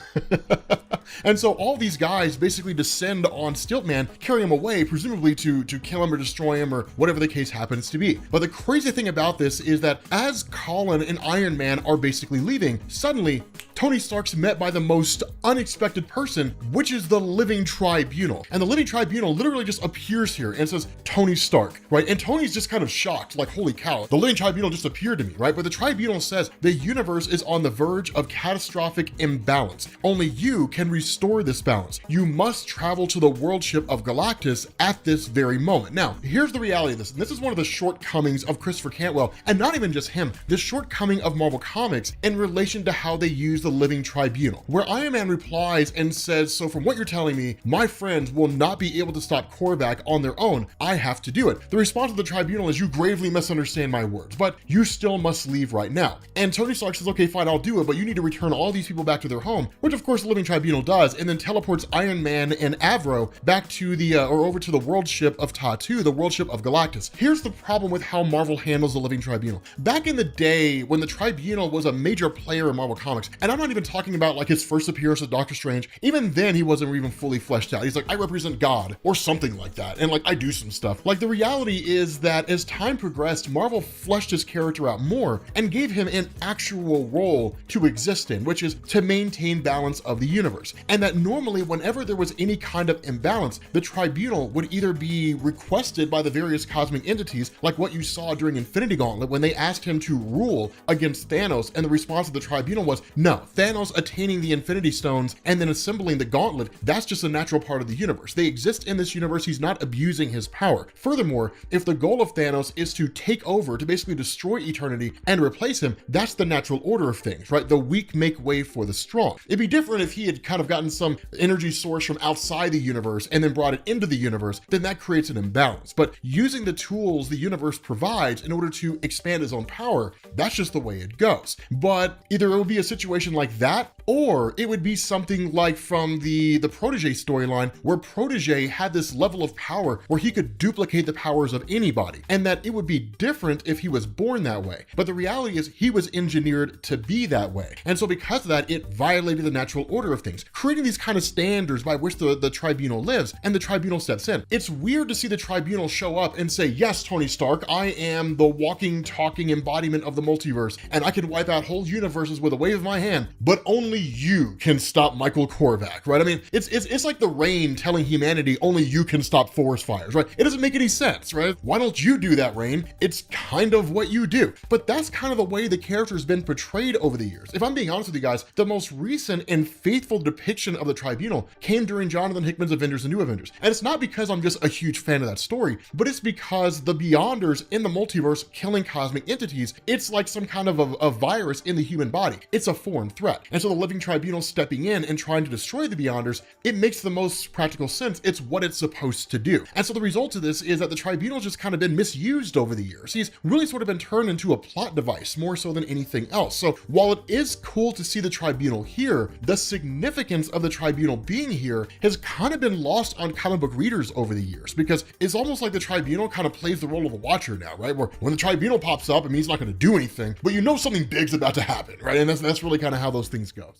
[SPEAKER 1] And so all these guys basically descend on Stilt-Man, carry him away, presumably to kill him or destroy him or whatever the case happens to be. But the crazy thing about this is that as Colin and Iron Man are basically leaving, suddenly Tony Stark's met by the most unexpected person, which is the Living Tribunal. And the Living Tribunal literally just appears here and says, Tony Stark, right? And Tony's just kind of shocked, like, holy cow, the Living Tribunal just appeared to me, right? But the Tribunal says the universe is on the verge of catastrophic imbalance. Only you can restore this balance. You must travel to the world ship of Galactus at this very moment. Now, here's the reality of this, and this is one of the shortcomings of Christopher Cantwell, and not even just him, the shortcoming of Marvel Comics in relation to how they use the Living Tribunal, where Iron Man replies and says, so from what you're telling me, my friends will not be able to stop Corvac on their own. I have to do it. The response of the Tribunal is, you gravely misunderstand my words, but you still must leave right now. And Tony Stark says, okay, fine, I'll do it, but you need to return all these people back to their home, which of course the Living Tribunal does, and then teleports Iron Man and Avro back to the, or over to the world ship of Tattoo, the world ship of Galactus. Here's the problem with how Marvel handles the Living Tribunal. Back in the day, when the Tribunal was a major player in Marvel Comics, and I'm not even talking about like his first appearance as Doctor Strange, even then he wasn't even fully fleshed out. He's like, I represent God, or something like that, and like, I do some stuff. Like, the reality is that as time progressed, Marvel fleshed his character out more and gave him an actual role to exist in, which is to maintain balance of the universe. And that normally, whenever there was any kind of imbalance, the Tribunal would either be requested by the various cosmic entities, like what you saw during Infinity Gauntlet when they asked him to rule against Thanos, and the response of the Tribunal was, no, Thanos attaining the Infinity Stones and then assembling the Gauntlet, that's just a natural part of the universe. They exist in this universe, he's not abusing his power. Furthermore, if the goal of Thanos is to take over, to basically destroy eternity and replace him, that's the natural order of things, right? The weak make way for the strong. It'd be different if he had kind of gotten some energy source from outside the universe and then brought it into the universe, then that creates an imbalance. But using the tools the universe provides in order to expand his own power, that's just the way it goes. But either it would be a situation like that, or it would be something like from the Protege storyline, where Protege had this level of power where he could duplicate the powers of anybody, and that it would be different if he was born that way. But the reality is he was engineered to be that way. And so because of that, it violated the natural order of things, creating these kind of standards by which the Tribunal lives, and the Tribunal steps in. It's weird to see the Tribunal show up and say, yes, Tony Stark, I am the walking, talking embodiment of the multiverse, and I can wipe out whole universes with a wave of my hand, but only you can stop Michael Corvac, right? I mean, it's like the rain telling humanity only you can stop forest fires, right? It doesn't make any sense, right? Why don't you do that, Rain? It's kind of what you do. But that's kind of the way the character's been portrayed over the years. If I'm being honest with you guys, the most recent and faithful depiction of the Tribunal came during Jonathan Hickman's Avengers and New Avengers. And it's not because I'm just a huge fan of that story, but it's because the Beyonders in the multiverse killing cosmic entities, it's like some kind of a virus in the human body. It's a foreign threat. And so the Living Tribunal stepping in and trying to destroy the Beyonders, it makes the most practical sense. It's what it's supposed to do. And so the result of this is that the Tribunal's just kind of been misused over the years. He's really sort of been turned into a plot device more so than anything else. So while it is cool to see the Tribunal here, the significance of the Tribunal being here has kind of been lost on comic book readers over the years, because it's almost like the Tribunal kind of plays the role of a watcher now, right? Where when the Tribunal pops up, it means he's not going to do anything, but you know something big's about to happen, right? And that's really kind of how those things go.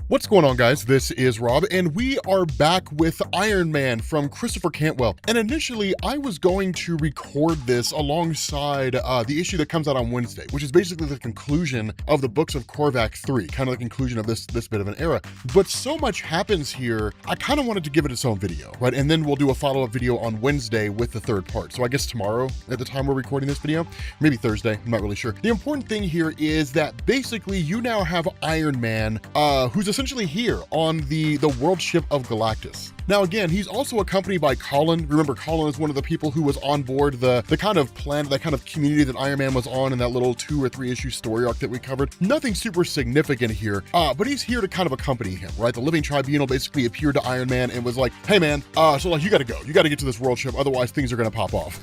[SPEAKER 1] What's going on, guys? This is Rob, and we are back with Iron Man from Christopher Cantwell. And initially, I was going to record this alongside the issue that comes out on Wednesday, which is basically the conclusion of the books of Corvac 3, kind of the conclusion of this bit of an era. But so much happens here, I kind of wanted to give it its own video, right? And then we'll do a follow-up video on Wednesday with the third part. So I guess tomorrow, at the time we're recording this video, maybe Thursday, I'm not really sure. The important thing here is that basically you now have Iron Man, who's essentially here on the world ship of Galactus. Now, again, he's also accompanied by Colin. Remember, Colin is one of the people who was on board the kind of planet, that kind of community that Iron Man was on in that little 2 or 3 issue story arc that we covered. Nothing super significant here, but he's here to kind of accompany him, right? The Living Tribunal basically appeared to Iron Man and was like, hey man, so like you gotta go. You gotta get to this world ship, otherwise things are gonna pop off.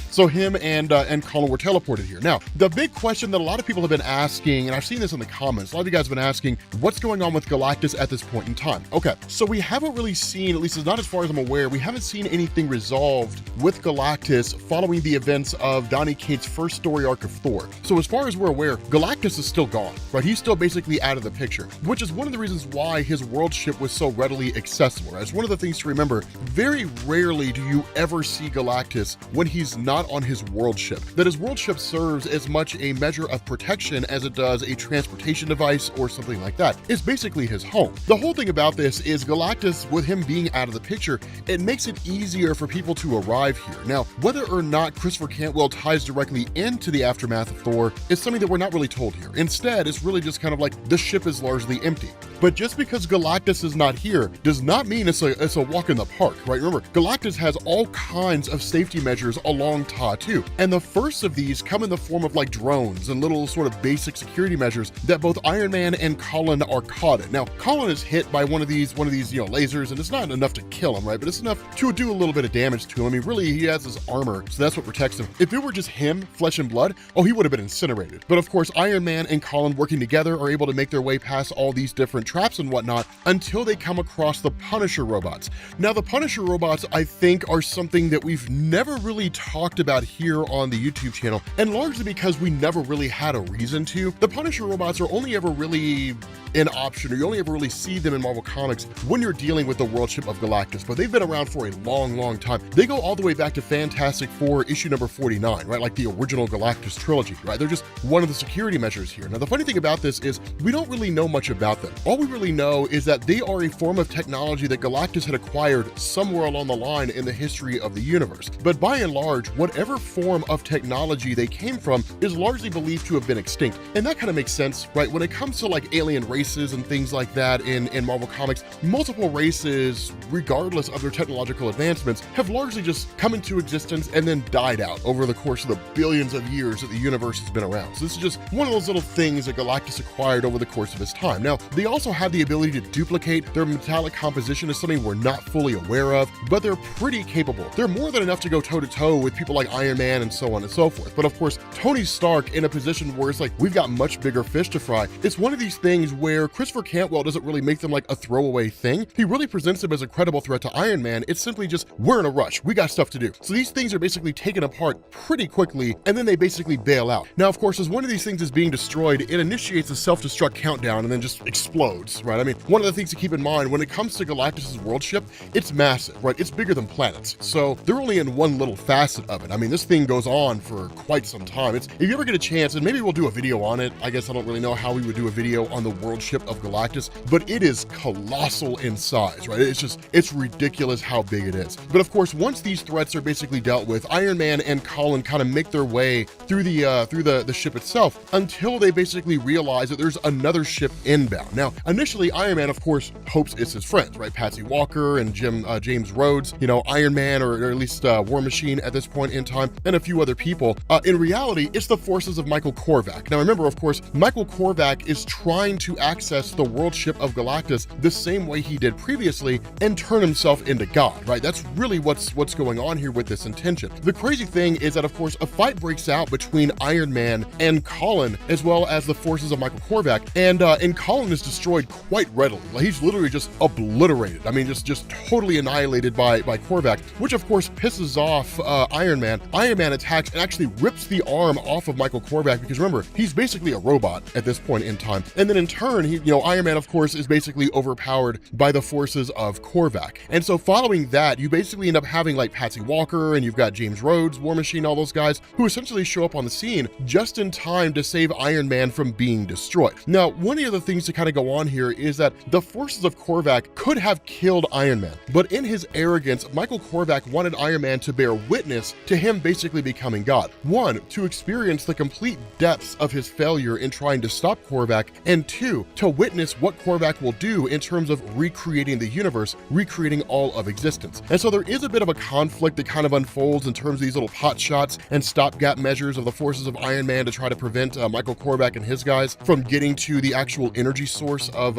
[SPEAKER 1] So him and Colin were teleported here. Now, the big question that a lot of people have been asking, and I've seen this in the comments, a lot of you guys have been asking, what's going on with Galactus at this point in time? Okay, so we haven't really seen seen, at least not as far as I'm aware, we haven't seen anything resolved with Galactus following the events of Donny Cates' first story arc of Thor. So as far as we're aware, Galactus is still gone, right? He's still basically out of the picture, which is one of the reasons why his world ship was so readily accessible, right? It's one of the things to remember. Very rarely do you ever see Galactus when he's not on his world ship. That his world ship serves as much a measure of protection as it does a transportation device or something like that. It's basically his home. The whole thing about this is Galactus, with him being out of the picture, it makes it easier for people to arrive here. Now, whether or not Christopher Cantwell ties directly into the aftermath of Thor is something that we're not really told here. Instead, it's really just kind of like the ship is largely empty. But just because Galactus is not here does not mean it's a walk in the park, right? Remember, Galactus has all kinds of safety measures along Ta-2, and the first of these come in the form of like drones and little sort of basic security measures that both Iron Man and Colin are caught in. Now, Colin is hit by one of these lasers, and it's not enough to kill him, right? But it's enough to do a little bit of damage to him. I mean, really, he has his armor, so that's what protects him. If it were just him, flesh and blood, oh, he would have been incinerated. But of course, Iron Man and Colin working together are able to make their way past all these different traps and whatnot until they come across the Punisher robots. Now, the Punisher robots, I think, are something that we've never really talked about here on the YouTube channel, and largely because we never really had a reason to. The Punisher robots are only ever really an option, or you only ever really see them in Marvel Comics when you're dealing with the world ship of Galactus, but they've been around for a long, long time. They go all the way back to Fantastic Four issue number 49, right? Like the original Galactus trilogy, right? They're just one of the security measures here. Now, the funny thing about this is we don't really know much about them. All we really know is that they are a form of technology that Galactus had acquired somewhere along the line in the history of the universe. But by and large, whatever form of technology they came from is largely believed to have been extinct. And that kind of makes sense, right? When it comes to like alien races and things like that in Marvel Comics, multiple races, regardless of their technological advancements, have largely just come into existence and then died out over the course of the billions of years that the universe has been around. So this is just one of those little things that Galactus acquired over the course of his time. Now, they also have the ability to duplicate. Their metallic composition is something we're not fully aware of, but they're pretty capable. They're more than enough to go toe-to-toe with people like Iron Man and so on and so forth. But of course, Tony Stark, in a position where it's like, we've got much bigger fish to fry, it's one of these things where Christopher Cantwell doesn't really make them like a throwaway thing. He really presents them as a credible threat to Iron Man. It's simply just, we're in a rush. We got stuff to do. So these things are basically taken apart pretty quickly, and then they basically bail out. Now, of course, as one of these things is being destroyed, it initiates a self-destruct countdown and then just explodes, right? I mean, one of the things to keep in mind when it comes to Galactus's world ship, it's massive, right? It's bigger than planets. So they're only in one little facet of it. I mean, this thing goes on for quite some time. If you ever get a chance, and maybe we'll do a video on it. I guess I don't really know how we would do a video on the world ship of Galactus, but it is colossal in size, right? It's ridiculous how big it is. But of course, once these threats are basically dealt with, Iron Man and Colin kind of make their way through the ship itself until they basically realize that there's another ship inbound. Now, initially, Iron Man, of course, hopes it's his friends, right? Patsy Walker and James Rhodes, Iron Man, or at least War Machine at this point in time, and a few other people. In reality, it's the forces of Michael Corvac. Now, remember, of course, Michael Corvac is trying to access the world ship of Galactus the same way he did previously and turn himself into God, right? That's really what's going on here with this intention. The crazy thing is that, of course, a fight breaks out between Iron Man and Colin, as well as the forces of Michael Corvac, and Colin is destroyed quite readily. Like, he's literally just obliterated. I mean, just totally annihilated by Corvac, which of course pisses off Iron Man. Iron Man attacks and actually rips the arm off of Michael Corvac, because remember, he's basically a robot at this point in time. And then in turn, Iron Man, of course, is basically overpowered by the forces of Corvac. And so following that, you basically end up having like Patsy Walker, and you've got James Rhodes, War Machine, all those guys who essentially show up on the scene just in time to save Iron Man from being destroyed. Now, one of the other things to kind of go on here is that the forces of Corvac could have killed Iron Man, but in his arrogance, Michael Corvac wanted Iron Man to bear witness to him basically becoming God. One, to experience the complete depths of his failure in trying to stop Corvac, and two, to witness what Corvac will do in terms of recreating the universe, recreating all of existence. And so there is a bit of a conflict that kind of unfolds in terms of these little pot shots and stopgap measures of the forces of Iron Man to try to prevent Michael Corvac and his guys from getting to the actual energy source of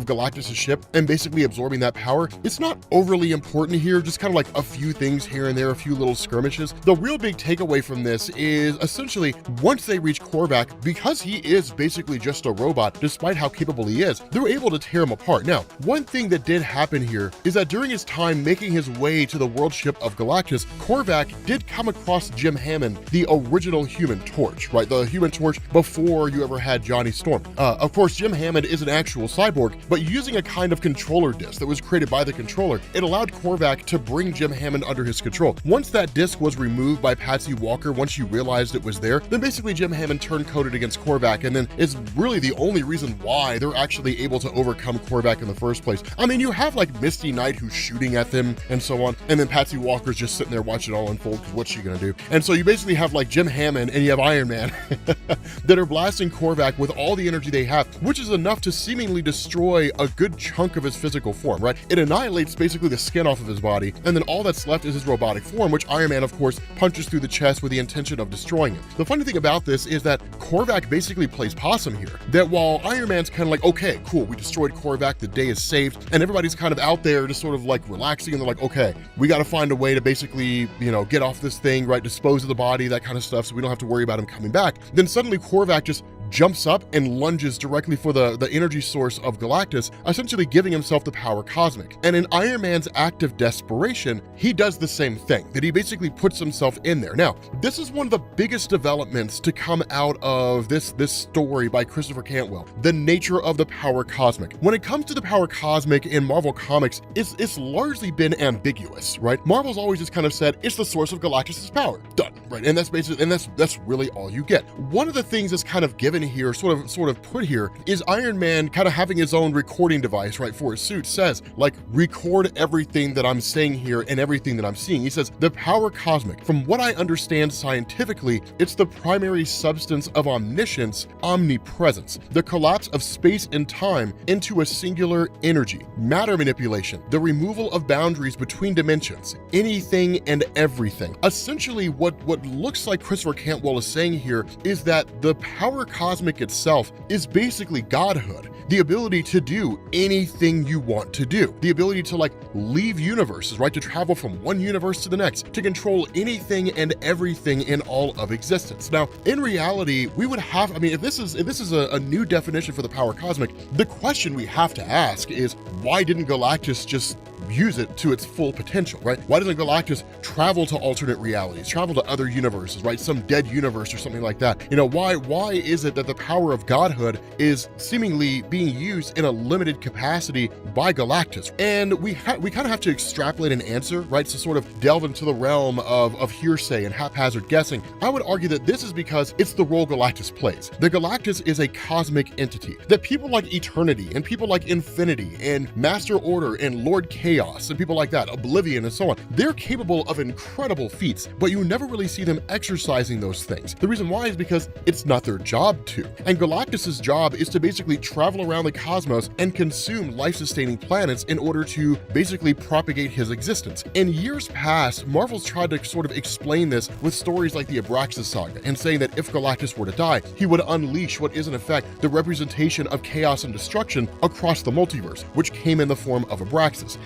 [SPEAKER 1] Galactus' ship and basically absorbing that power. It's not overly important here, just kind of like a few things here and there, a few little skirmishes. The real big takeaway from this is essentially once they reach Corvac, because he is basically just a robot, despite how capable he is, they're able to tear him apart. Now, one thing that did happen here is that during his time making his way to the world ship of Galactus, Corvac did come across Jim Hammond, the original Human Torch, right? The Human Torch before you ever had Johnny Storm. Of course, Jim Hammond is an actual cyborg, but using a kind of controller disc that was created by the controller, it allowed Corvac to bring Jim Hammond under his control. Once that disc was removed by Patsy Walker, once she realized it was there, then basically Jim Hammond turncoated against Corvac, and then it's really the only reason why they're actually able to overcome Corvac in the first place. I mean, you have like Misty Knight who's shooting at them and so on, and then Patsy Walker's just sitting there watching it all unfold because what's she gonna do? And so you basically have like Jim Hammond and you have Iron Man that are blasting Corvac with all the energy they have, which is enough to seemingly destroy a good chunk of his physical form, right? It annihilates basically the skin off of his body, and then all that's left is his robotic form, which Iron Man, of course, punches through the chest with the intention of destroying him. The funny thing about this is that Corvac basically plays possum here, that while Iron Man's kind of like, okay, cool, we destroyed Corvac, the day is saved, and everybody's kind of out there just sort of like relaxing, and they're like, okay, we got to find a way to basically, you know, get off this thing, right, dispose of the body, that kind of stuff, so we don't have to worry about him coming back. Then suddenly Corvac just jumps up and lunges directly for the energy source of Galactus, essentially giving himself the power cosmic. And in Iron Man's act of desperation, he does the same thing, that he basically puts himself in there. Now, this is one of the biggest developments to come out of this story by Christopher Cantwell, the nature of the power cosmic. When it comes to the power cosmic in Marvel Comics, it's largely been ambiguous, right? Marvel's always just kind of said, it's the source of Galactus's power. Done, right? And that's basically, and that's really all you get. One of the things that's kind of given here, sort of put here, is Iron Man kind of having his own recording device, right, for his suit, says, like, record everything that I'm saying here and everything that I'm seeing. He says, the power cosmic, from what I understand scientifically, it's the primary substance of omniscience, omnipresence, the collapse of space and time into a singular energy, matter manipulation, the removal of boundaries between dimensions, anything and everything. Essentially, what looks like Christopher Cantwell is saying here is that the power cosmic itself is basically godhood, the ability to do anything you want to do, the ability to like leave universes, right, to travel from one universe to the next, to control anything and everything in all of existence. Now, in reality, we would have, I mean, if this is a new definition for the power cosmic, the question we have to ask is, why didn't Galactus just use it to its full potential, right? Why doesn't Galactus travel to alternate realities, travel to other universes, right? Some dead universe or something like that. You know, why is it that the power of godhood is seemingly being used in a limited capacity by Galactus? And we kind of have to extrapolate an answer, right? To sort of delve into the realm of hearsay and haphazard guessing. I would argue that this is because it's the role Galactus plays. The Galactus is a cosmic entity that people like Eternity and people like Infinity and Master Order and Lord Chaos and people like that, Oblivion and so on, they're capable of incredible feats, but you never really see them exercising those things. The reason why is because it's not their job to. And Galactus's job is to basically travel around the cosmos and consume life-sustaining planets in order to basically propagate his existence. In years past, Marvel's tried to sort of explain this with stories like the Abraxas saga and saying that if Galactus were to die, he would unleash what is in effect the representation of chaos and destruction across the multiverse, which came in the form of Abraxas.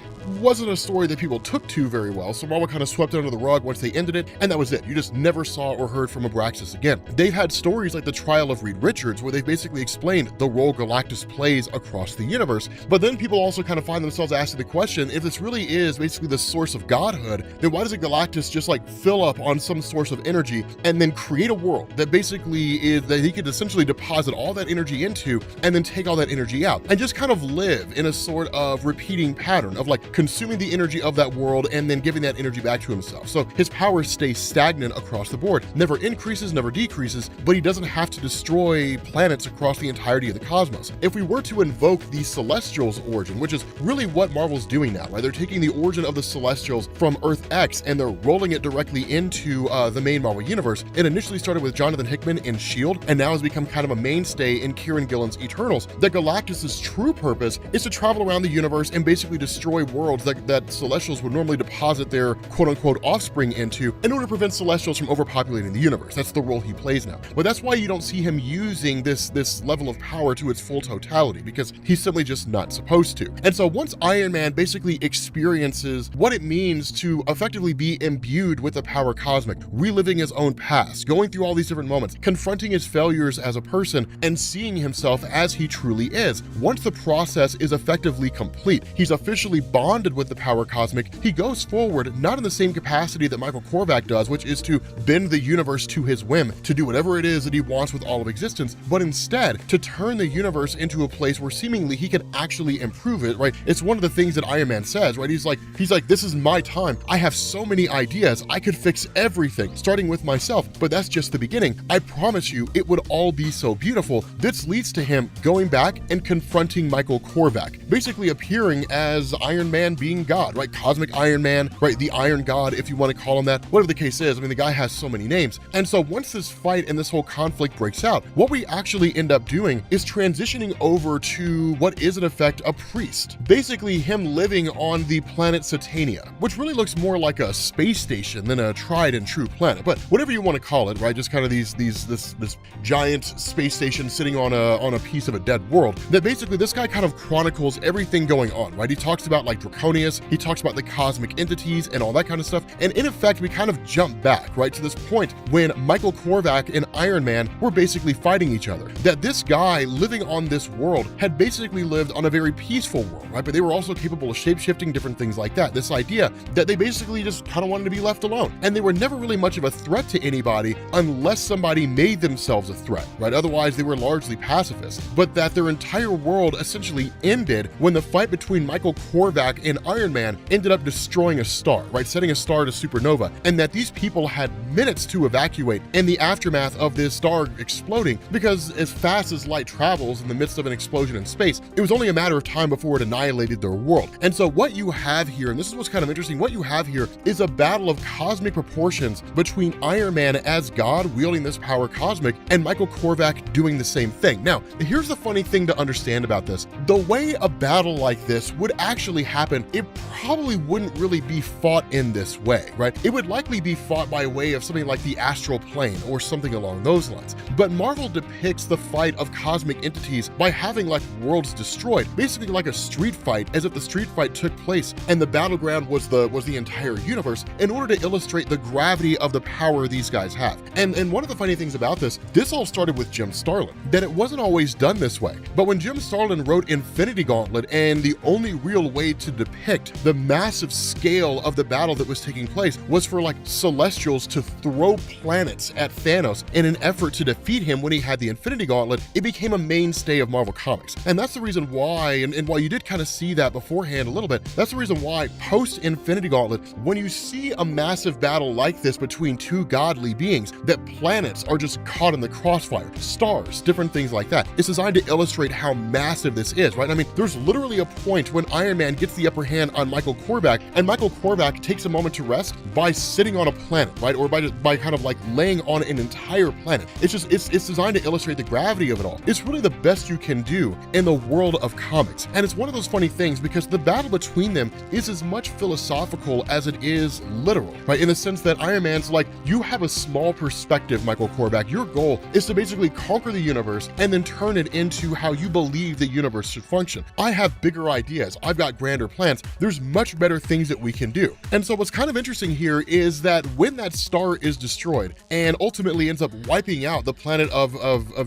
[SPEAKER 1] Wasn't a story that people took to very well, so Marvel kind of swept it under the rug once they ended it, and that was it. You just never saw or heard from Abraxas again. They've had stories like the Trial of Reed Richards, where they basically explained the role Galactus plays across the universe, but then people also kind of find themselves asking the question, if this really is basically the source of godhood, then why doesn't Galactus just like fill up on some source of energy and then create a world that basically is, that he could essentially deposit all that energy into and then take all that energy out and just kind of live in a sort of repeating pattern of like consuming the energy of that world and then giving that energy back to himself. So his power stays stagnant across the board, never increases, never decreases, but he doesn't have to destroy planets across the entirety of the cosmos. If we were to invoke the Celestials' origin, which is really what Marvel's doing now, right? They're taking the origin of the Celestials from Earth X and they're rolling it directly into the main Marvel universe. It initially started with Jonathan Hickman in S.H.I.E.L.D. and now has become kind of a mainstay in Kieran Gillen's Eternals. That Galactus's true purpose is to travel around the universe and basically destroy worlds that Celestials would normally deposit their quote-unquote offspring into in order to prevent Celestials from overpopulating the universe. That's the role he plays now. But that's why you don't see him using this level of power to its full totality, because he's simply just not supposed to. And so once Iron Man basically experiences what it means to effectively be imbued with the power cosmic, reliving his own past, going through all these different moments, confronting his failures as a person, and seeing himself as he truly is, once the process is effectively complete, he's officially bonded with the power cosmic, he goes forward not in the same capacity that Michael Corvac does, which is to bend the universe to his whim, to do whatever it is that he wants with all of existence, but instead to turn the universe into a place where seemingly he can actually improve it, right? It's one of the things that Iron Man says, right? He's like, this is my time. I have so many ideas. I could fix everything, starting with myself, but that's just the beginning. I promise you, it would all be so beautiful. This leads to him going back and confronting Michael Corvac, basically appearing as Iron Man being God, right? Cosmic Iron Man, right? The Iron God, if you want to call him that, whatever the case is. I mean, the guy has so many names. And so once this fight and this whole conflict breaks out, what we actually end up doing is transitioning over to what is in effect a priest. Basically him living on the planet Satania, which really looks more like a space station than a tried and true planet, but whatever you want to call it, right? Just kind of this giant space station sitting on a piece of a dead world, that basically this guy kind of chronicles everything going on, right? He talks about like Draconius, he talks about the cosmic entities and all that kind of stuff. And in effect, we kind of jump back, right, to this point when Michael Corvac and Iron Man were basically fighting each other. That this guy living on this world had basically lived on a very peaceful world, right? But they were also capable of shape-shifting, different things like that. This idea that they basically just kind of wanted to be left alone. And they were never really much of a threat to anybody unless somebody made themselves a threat, right? Otherwise, they were largely pacifists. But that their entire world essentially ended when the fight between Michael Corvac and Iron Man ended up destroying a star, right? Setting a star to supernova. And that these people had minutes to evacuate in the aftermath of this star exploding, because as fast as light travels in the midst of an explosion in space, it was only a matter of time before it annihilated their world. And so what you have here, and this is what's kind of interesting, what you have here is a battle of cosmic proportions between Iron Man as God wielding this power cosmic and Michael Corvac doing the same thing. Now, here's the funny thing to understand about this. The way a battle like this would actually happen, it probably wouldn't really be fought in this way, right? It would likely be fought by way of something like the astral plane or something along those lines. But Marvel depicts the fight of cosmic entities by having like worlds destroyed, basically like a street fight, as if the street fight took place and the battleground was the entire universe, in order to illustrate the gravity of the power these guys have. And one of the funny things about this all started with Jim Starlin, that it wasn't always done this way. But when Jim Starlin wrote Infinity Gauntlet, and the only real way to depict the massive scale of the battle that was taking place was for like Celestials to throw planets at Thanos in an effort to defeat him when he had the Infinity Gauntlet, it became a mainstay of Marvel Comics. And that's the reason why, and while you did kind of see that beforehand a little bit, that's the reason why post Infinity Gauntlet, when you see a massive battle like this between two godly beings, that planets are just caught in the crossfire, stars, different things like that. It's designed to illustrate how massive this is, right? I mean, there's literally a point when Iron Man gets the upper hand on Michael Corvac, and Michael Corvac takes a moment to rest by sitting on a planet, right? Or by kind of like laying on an entire planet. It's designed to illustrate the gravity of it all. It's really the best you can do in the world of comics. And it's one of those funny things because the battle between them is as much philosophical as it is literal, right? In the sense that Iron Man's like, you have a small perspective, Michael Corvac. Your goal is to basically conquer the universe and then turn it into how you believe the universe should function. I have bigger ideas. I've got grander plans. There's much better things that we can do. And so what's kind of interesting here is that when that star is destroyed and ultimately ends up wiping out the planet of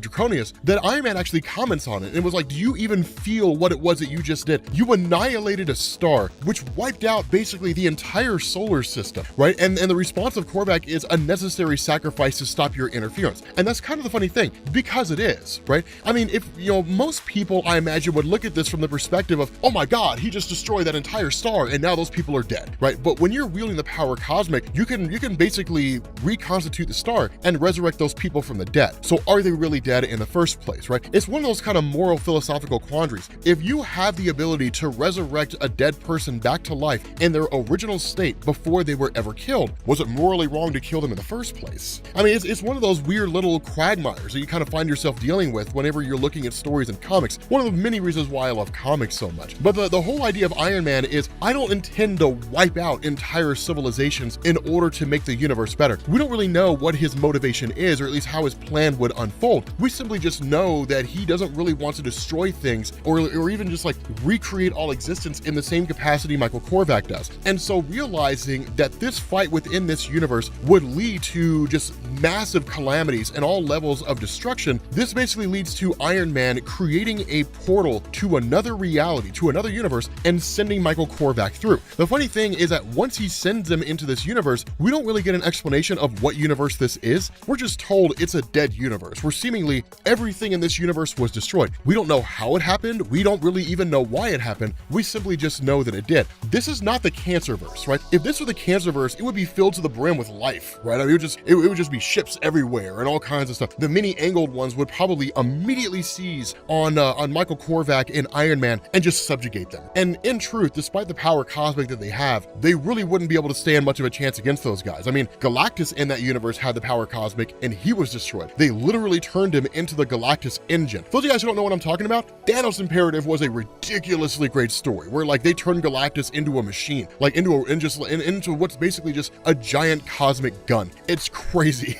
[SPEAKER 1] Draconius, that Iron Man actually comments on it and was like, do you even feel what it was that you just did? You annihilated a star, which wiped out basically the entire solar system, right? And the response of Corvac is a necessary sacrifice to stop your interference. And that's kind of the funny thing, because it is, right? I mean, if, you know, most people, I imagine, would look at this from the perspective of, oh my God, he just destroyed that entire star and now those people are dead, right? But when you're wielding the power cosmic, you can basically reconstitute the star and resurrect those people from the dead. So are they really dead in the first place, right? It's one of those kind of moral philosophical quandaries. If you have the ability to resurrect a dead person back to life in their original state before they were ever killed, was it morally wrong to kill them in the first place? I mean, it's one of those weird little quagmires that you kind of find yourself dealing with whenever you're looking at stories and comics. One of the many reasons why I love comics so much. But the whole idea of Iron Man is, I don't intend to wipe out entire civilizations in order to make the universe better. We don't really know what his motivation is, or at least how his plan would unfold. We simply just know that he doesn't really want to destroy things or even just like recreate all existence in the same capacity Michael Corvac does. And so realizing that this fight within this universe would lead to just massive calamities and all levels of destruction, this basically leads to Iron Man creating a portal to another reality, to another universe, and sending Michael Corvac through. The funny thing is that once he sends him into this universe, we don't really get an explanation of what universe this is. We're just told it's a dead universe, where seemingly everything in this universe was destroyed. We don't know how it happened. We don't really even know why it happened. We simply just know that it did. This is not the Cancerverse, right? If this were the Cancerverse, it would be filled to the brim with life, right? I mean, it would just be ships everywhere and all kinds of stuff. The many angled ones would probably immediately seize on Michael Corvac and Iron Man and just subjugate them. And in truth, despite the power cosmic that they have, they really wouldn't be able to stand much of a chance against those guys. I mean, Galactus in that universe had the power cosmic and he was destroyed. They literally turned him into the Galactus engine. For those of you guys who don't know what I'm talking about, Thanos Imperative was a ridiculously great story where like they turned Galactus into a machine, like into what's basically just a giant cosmic gun. It's crazy.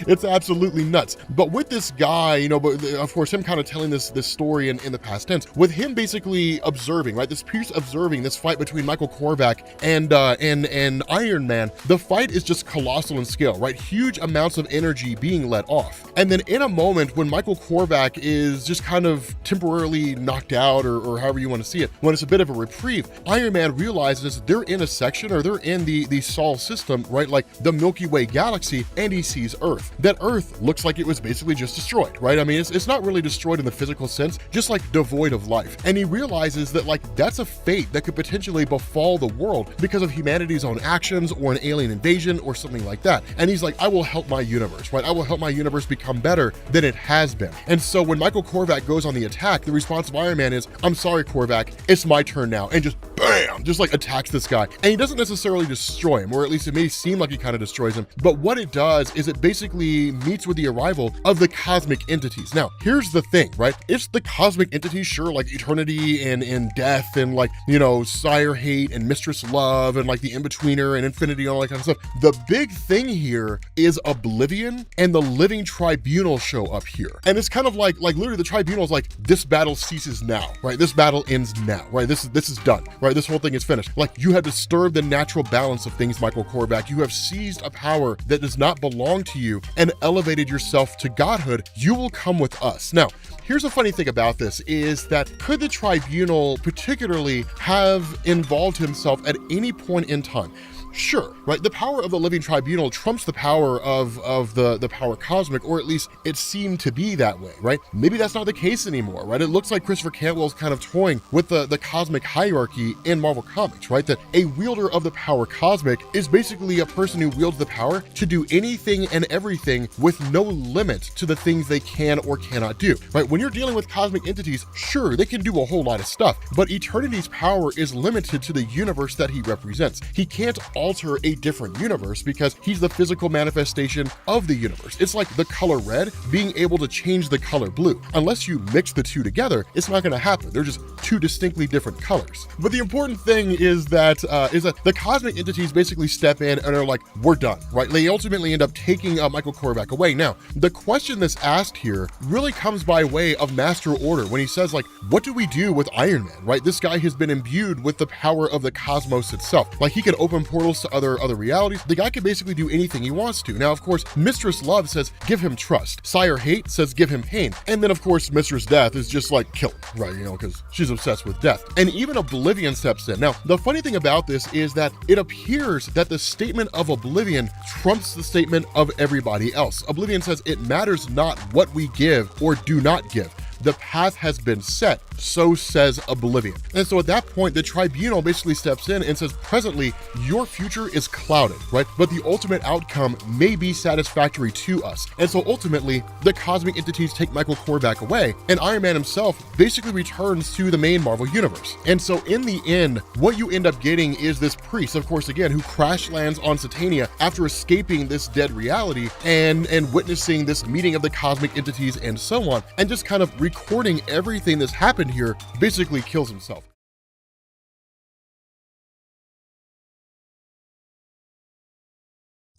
[SPEAKER 1] It's absolutely nuts. But with this guy, you know, but of course him kind of telling this story in the past tense, with him basically observing, right, this piece observing this fight between Michael Corvac and Iron Man, the fight is just colossal in scale, right? Huge amounts of energy being let off. And then in a moment when Michael Corvac is just kind of temporarily knocked out, or however you want to see it, when it's a bit of a reprieve, Iron Man realizes they're in a section, or they're in the Sol system, right, like the Milky Way galaxy, and he sees Earth. That Earth looks like it was basically just destroyed, right? I mean, it's not really destroyed in the physical sense, just like devoid of life. And he realizes that like that's a fate that could potentially befall the world because of humanity's own actions or an alien invasion or something like that. And he's like, I will help my universe, right? I will help my universe become better than it has been. And so when Michael Corvac goes on the attack, the response of Iron Man is, I'm sorry, Corvac, it's my turn now. And just bam, just like attacks this guy. And he doesn't necessarily destroy him, or at least it may seem like he kind of destroys him. But what it does is it basically meets with the arrival of the cosmic entities. Now, here's the thing, right? It's the cosmic entities, sure, like eternity and death and like, you know, sire hate and mistress love and like the in-betweener and infinity and all that kind of stuff. The big thing here is Oblivion and the living tribunal show up here. And it's kind of like literally the tribunal is like, this battle ceases now, right? This battle ends now, right? This is done, right? This whole thing is finished. Like, you have disturbed the natural balance of things, Michael Corvac. You have seized a power that does not belong to you and elevated yourself to godhood. You will come with us. Now, here's the funny thing about this is that could the tribunal particularly have involved himself at any point in time? Sure, right? The power of the living tribunal trumps the power of the power cosmic, or at least it seemed to be that way, right? Maybe that's not the case anymore, right? It looks like Christopher Cantwell's kind of toying with the cosmic hierarchy in Marvel Comics, right? That a wielder of the power cosmic is basically a person who wields the power to do anything and everything with no limit to the things they can or cannot do, right? When you're dealing with cosmic entities, sure, they can do a whole lot of stuff, but Eternity's power is limited to the universe that he represents. He can't alter a different universe because he's the physical manifestation of the universe. It's like the color red being able to change the color blue. Unless you mix the two together, it's not going to happen. They're just two distinctly different colors. But the important thing is that the cosmic entities basically step in and are like, we're done, right? They ultimately end up taking Michael Corvac away. Now, the question that's asked here really comes by way of Master Order when he says, like, what do we do with Iron Man, right? This guy has been imbued with the power of the cosmos itself. Like, he can open portals to other realities. The guy can basically do anything he wants to. Now, of course, Mistress Love says, give him trust. Sire Hate says, give him pain. And then, of course, Mistress Death is just like, kill him, right? You know, because she's obsessed with death. And even Oblivion steps in. Now, the funny thing about this is that it appears that the statement of Oblivion trumps the statement of everybody else. Oblivion says, it matters not what we give or do not give. The path has been set, so says Oblivion. And so at that point, the tribunal basically steps in and says, presently, your future is clouded, right? But the ultimate outcome may be satisfactory to us. And so ultimately, the cosmic entities take Michael Corvac away, and Iron Man himself basically returns to the main Marvel universe. And so in the end, what you end up getting is this priest, of course, again, who crash lands on Satania after escaping this dead reality and witnessing this meeting of the cosmic entities and so on, and just kind of recording everything that's happened here, basically kills himself.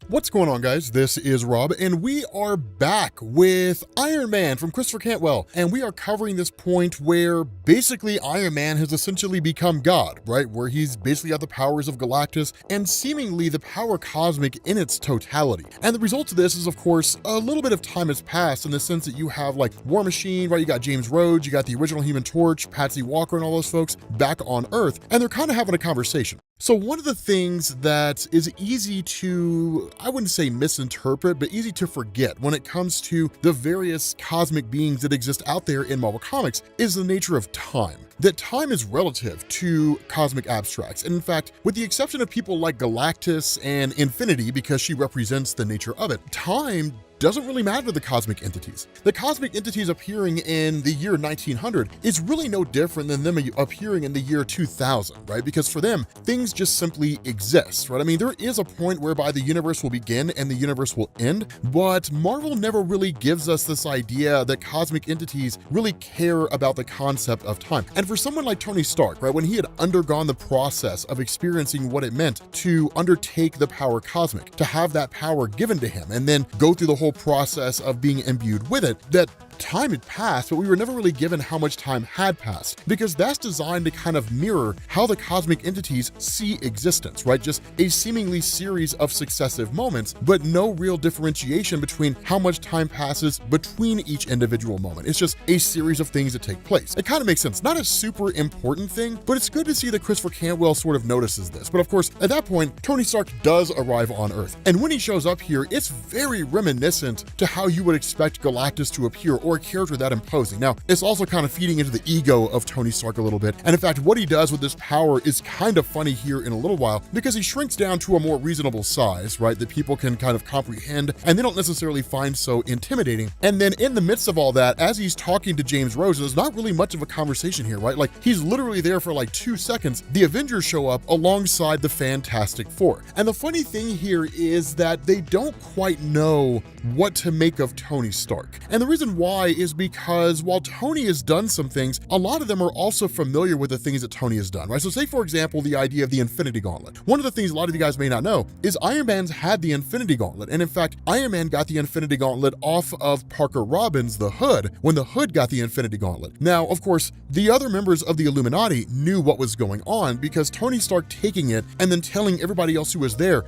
[SPEAKER 1] What's going on, guys? This is Rob, and we are back with Iron Man from Christopher Cantwell, and we are covering this point where basically Iron Man has essentially become God, right? Where he's basically got the powers of Galactus and seemingly the power cosmic in its totality. And the result of this is, of course, a little bit of time has passed in the sense that you have like War Machine, right? You got James Rhodes, you got the original Human Torch, Patsy Walker, and all those folks back on Earth, and they're kind of having a conversation. So one of the things that is easy to, I wouldn't say misinterpret, but easy to forget when it comes to the various cosmic beings that exist out there in Marvel Comics is the nature of time. That time is relative to cosmic abstracts. And in fact, with the exception of people like Galactus and Infinity, because she represents the nature of it, time doesn't really matter to the cosmic entities. The cosmic entities appearing in the year 1900 is really no different than them appearing in the year 2000, right? Because for them, things just simply exist, right? I mean, there is a point whereby the universe will begin and the universe will end, but Marvel never really gives us this idea that cosmic entities really care about the concept of time. And for someone like Tony Stark, right, when he had undergone the process of experiencing what it meant to undertake the power cosmic, to have that power given to him, and then go through the whole process of being imbued with it, that time had passed, but we were never really given how much time had passed, because that's designed to kind of mirror how the cosmic entities see existence, right? Just a seemingly series of successive moments, but no real differentiation between how much time passes between each individual moment. It's just a series of things that take place. It kind of makes sense. Not a super important thing, but it's good to see that Christopher Cantwell sort of notices this. But of course, at that point, Tony Stark does arrive on Earth. And when he shows up here, it's very reminiscent to how you would expect Galactus to appear, or a character that imposing. Now, it's also kind of feeding into the ego of Tony Stark a little bit. And in fact, what he does with this power is kind of funny here in a little while, because he shrinks down to a more reasonable size, right? That people can kind of comprehend and they don't necessarily find so intimidating. And then in the midst of all that, as he's talking to James Rhodes, there's not really much of a conversation here, right? Like, he's literally there for like 2 seconds. The Avengers show up alongside the Fantastic Four. And the funny thing here is that they don't quite know what to make of Tony Stark. And the reason why is because while Tony has done some things, a lot of them are also familiar with the things that Tony has done, right? So say, for example, the idea of the Infinity Gauntlet. One of the things a lot of you guys may not know is Iron Man's had the Infinity Gauntlet. And in fact, Iron Man got the Infinity Gauntlet off of Parker Robbins, the Hood, when the Hood got the Infinity Gauntlet. Now, of course, the other members of the Illuminati knew what was going on, because Tony Stark taking it and then telling everybody else who was there,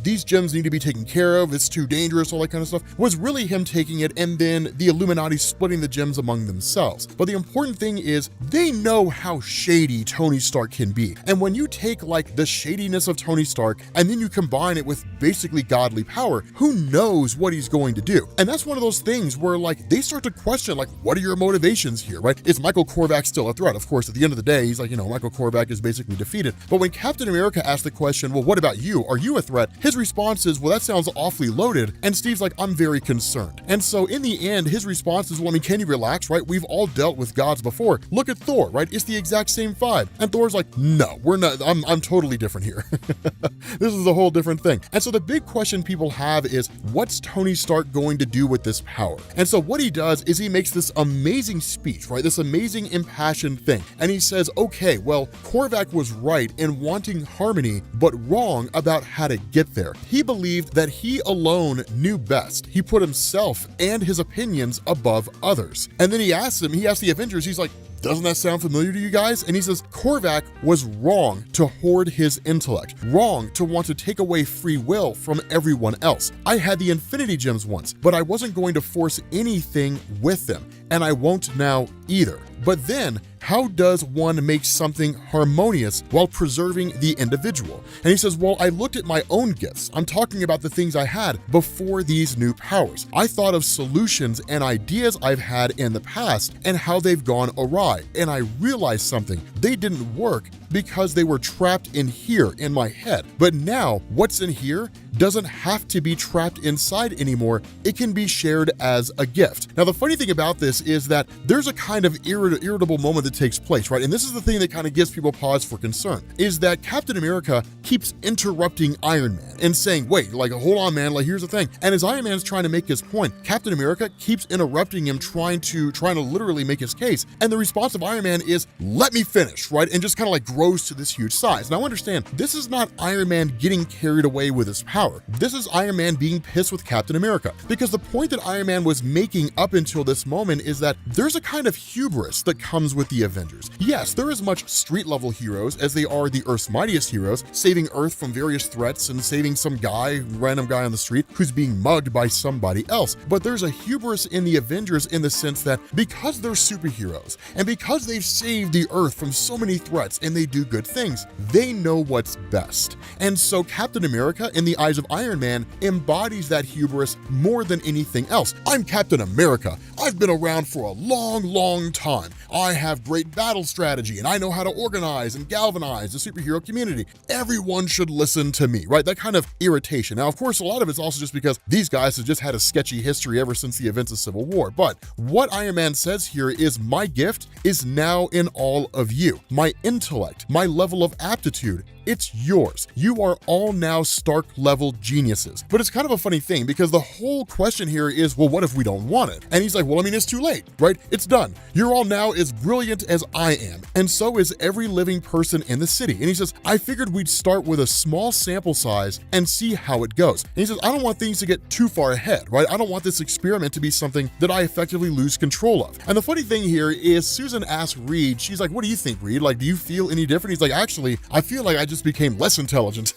[SPEAKER 1] these gems need to be taken care of, it's too dangerous, all that kind of stuff, was really him taking it and then the Illuminati splitting the gems among themselves. But the important thing is they know how shady Tony Stark can be. And when you take like the shadiness of Tony Stark and then you combine it with basically godly power, who knows what he's going to do? And that's one of those things where like they start to question, like, what are your motivations here, right? Is Michael Korvac still a threat? Of course, at the end of the day, he's like, Michael Korvac is basically defeated. But when Captain America asked the question, well, what about you? Are you a threat? His response is, well, that sounds awfully loaded. And Steve's like, I'm very concerned. And so in the end, his response is, well, I mean, can you relax, right? We've all dealt with gods before. Look at Thor, right? It's the exact same vibe. And Thor's like, no, we're not, I'm totally different here. This is a whole different thing. And so the big question people have is, what's Tony Stark going to do with this power? And so what he does is he makes this amazing speech, right? This amazing impassioned thing. And he says, okay, well, Korvac was right in wanting harmony, but wrong about how to get there. He believed that he alone knew best. He put himself and his opinions above others. And then he asked the Avengers, he's like, doesn't that sound familiar to you guys? And he says, Korvac was wrong to hoard his intellect, wrong to want to take away free will from everyone else. I had the Infinity Gems once, but I wasn't going to force anything with them, and I won't now either. But then, how does one make something harmonious while preserving the individual? And he says, well, I looked at my own gifts. I'm talking about the things I had before these new powers. I thought of solutions and ideas I've had in the past and how they've gone awry. And I realized something. They didn't work because they were trapped in here in my head. But now, what's in here doesn't have to be trapped inside anymore. It can be shared as a gift. Now, the funny thing about this is that there's a kind of irritable moment that takes place, right? And this is the thing that kind of gives people pause for concern, is that Captain America keeps interrupting Iron Man and saying, wait, like, hold on, man, like, here's the thing. And as Iron Man's trying to make his point, Captain America keeps interrupting him, trying to literally make his case. And the response of Iron Man is, let me finish, right? And just kind of like grows to this huge size. Now, understand, this is not Iron Man getting carried away with his power. power. This is Iron Man being pissed with Captain America, because the point that Iron Man was making up until this moment is that there's a kind of hubris that comes with the Avengers. Yes, they're as much street-level heroes as they are the Earth's mightiest heroes, saving Earth from various threats and saving some random guy on the street who's being mugged by somebody else. But there's a hubris in the Avengers in the sense that because they're superheroes and because they've saved the Earth from so many threats and they do good things, they know what's best. And so Captain America, in the eyes of Iron Man, embodies that hubris more than anything else. I'm Captain America. I've been around for a long time. I have great battle strategy and I know how to organize and galvanize the superhero community. Everyone should listen to me, right? That kind of irritation. Now, of course, a lot of it's also just because these guys have just had a sketchy history ever since the events of Civil War. But what Iron Man says here is my gift is now in all of you. My intellect, my level of aptitude, it's yours. You are all now Stark level geniuses. But it's kind of a funny thing because the whole question here is, well, what if we don't want it? And he's like, well, I mean, it's too late, right? It's done. You're all now as brilliant as I am. And so is every living person in the city. And he says, I figured we'd start with a small sample size and see how it goes. And he says, I don't want things to get too far ahead, right? I don't want this experiment to be something that I effectively lose control of. And the funny thing here is Susan asks Reed, she's like, what do you think, Reed? Like, do you feel any different? He's like, actually, I feel like I just became less intelligent.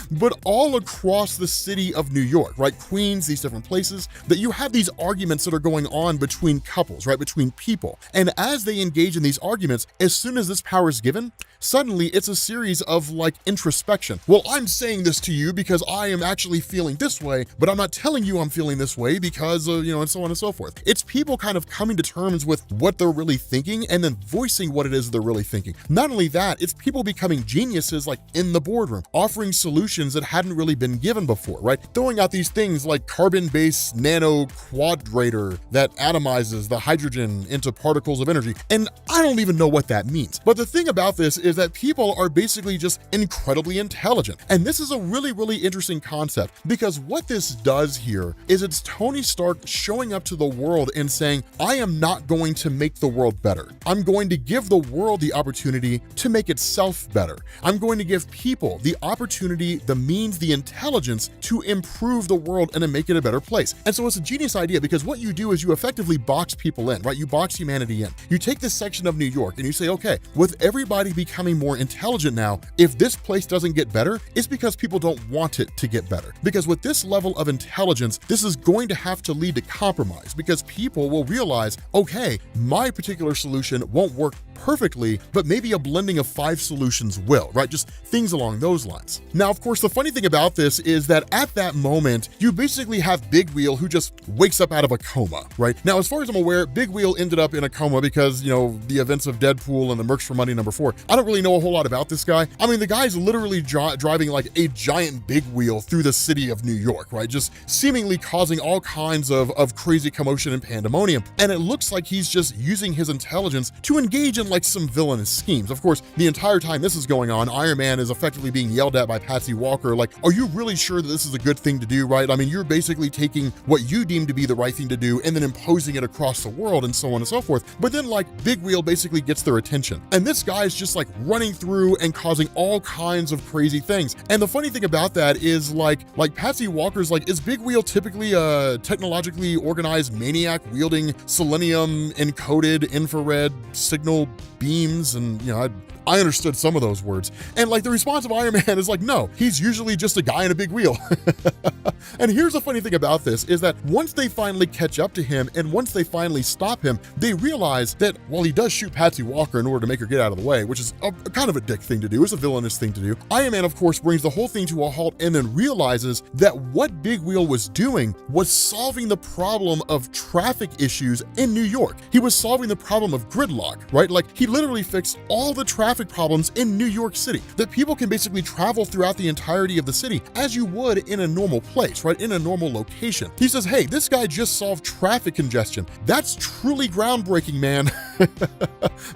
[SPEAKER 1] But all across the city of New York, right? Queens, these different places, that you have these arguments that are going on between couples, right? Between people. And as they engage in these arguments, as soon as this power is given, suddenly it's a series of like introspection. Well, I'm saying this to you because I am actually feeling this way, but I'm not telling you I'm feeling this way because, and so on and so forth. It's people kind of coming to terms with what they're really thinking and then voicing what it is they're really thinking. Not only that, it's people becoming geniuses like in the boardroom, offering solutions that hadn't really been given before, right? Throwing out these things like carbon-based nano quadrator that atomizes the hydrogen into particles of energy. And I don't even know what that means. But the thing about this is that people are basically just incredibly intelligent. And this is a really interesting concept because what this does here is it's Tony Stark showing up to the world and saying, I am not going to make the world better. I'm going to give the world the opportunity to make itself better. I'm going to give people the opportunity, the means, the intelligence to improve the world and to make it a better place. And so it's a genius idea because what you do is you effectively box people in, right? You box humanity in. You take this section of New York and you say, okay, with everybody becoming more intelligent now, if this place doesn't get better, it's because people don't want it to get better. Because with this level of intelligence, this is going to have to lead to compromise because people will realize, okay, my particular solution won't work perfectly, but maybe a blending of 5 solutions will, right? Just things along those lines. Now, of course, the funny thing about this is that at that moment, you basically have Big Wheel who just wakes up out of a coma, right? Now, as far as I'm aware, Big Wheel ended up in a coma because, the events of Deadpool and the Mercs for Money #4. I don't really know a whole lot about this guy. I mean, the guy's literally driving like a giant big wheel through the city of New York, right? Just seemingly causing all kinds of crazy commotion and pandemonium. And it looks like he's just using his intelligence to engage in like some villainous schemes. Of course, the entire time this is going on, Iron Man is effectively being yelled at by Patsy Walker, like, are you really sure that this is a good thing to do, right? I mean, you're basically taking what you deem to be the right thing to do and then imposing it across the world and so on and so forth. But then like Big Wheel basically gets their attention. And this guy's just like running through and causing all kinds of crazy things. And the funny thing about that is like Patsy Walker's like, is Big Wheel typically a technologically organized maniac wielding selenium encoded infrared signal beams? And I understood some of those words. And like the response of Iron Man is like, no, he's usually just a guy in a big wheel. And here's the funny thing about this is that once they finally catch up to him and once they finally stop him, they realize that while he does shoot Patsy Walker in order to make her get out of the way, which is a kind of a dick thing to do, it's a villainous thing to do, Iron Man, of course, brings the whole thing to a halt and then realizes that what Big Wheel was doing was solving the problem of traffic issues in New York. He was solving the problem of gridlock, right? Like he literally fixed all the traffic problems in New York City, that people can basically travel throughout the entirety of the city as you would in a normal place, right? In a normal location. He says, hey, this guy just solved traffic congestion. That's truly groundbreaking, man.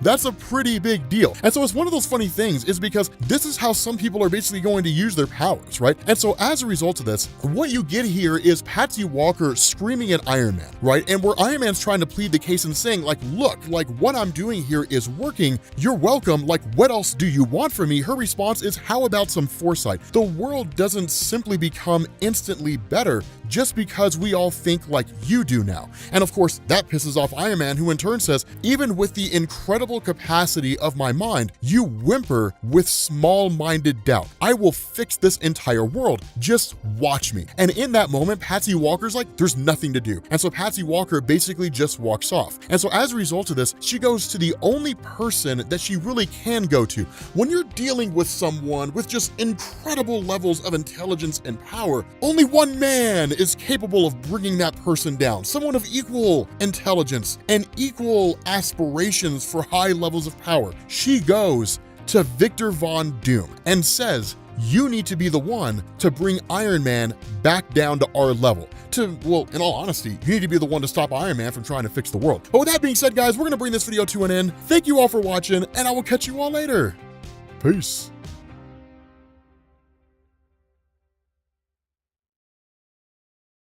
[SPEAKER 1] That's a pretty big deal. And so it's one of those funny things is because this is how some people are basically going to use their powers, right? And so as a result of this, what you get here is Patsy Walker screaming at Iron Man, right? And where Iron Man's trying to plead the case and saying like, look, like what I'm doing here is working. You're welcome. Like, what else do you want from me? Her response is, how about some foresight? The world doesn't simply become instantly better just because we all think like you do now. And of course, that pisses off Iron Man, who in turn says, even with the incredible capacity of my mind, you whimper with small-minded doubt. I will fix this entire world. Just watch me. And in that moment, Patsy Walker's like, there's nothing to do. And so Patsy Walker basically just walks off. And so as a result of this, she goes to the only person that she really can go to. When you're dealing with someone with just incredible levels of intelligence and power, only one man is capable of bringing that person down. Someone of equal intelligence and equal aspirations for high levels of power. She goes to Victor Von Doom and says, you need to be the one to bring Iron Man back down to our level. Well, in all honesty, you need to be the one to stop Iron Man from trying to fix the world. But with that being said, guys, we're going to bring this video to an end. Thank you all for watching, and I will catch you all later. Peace.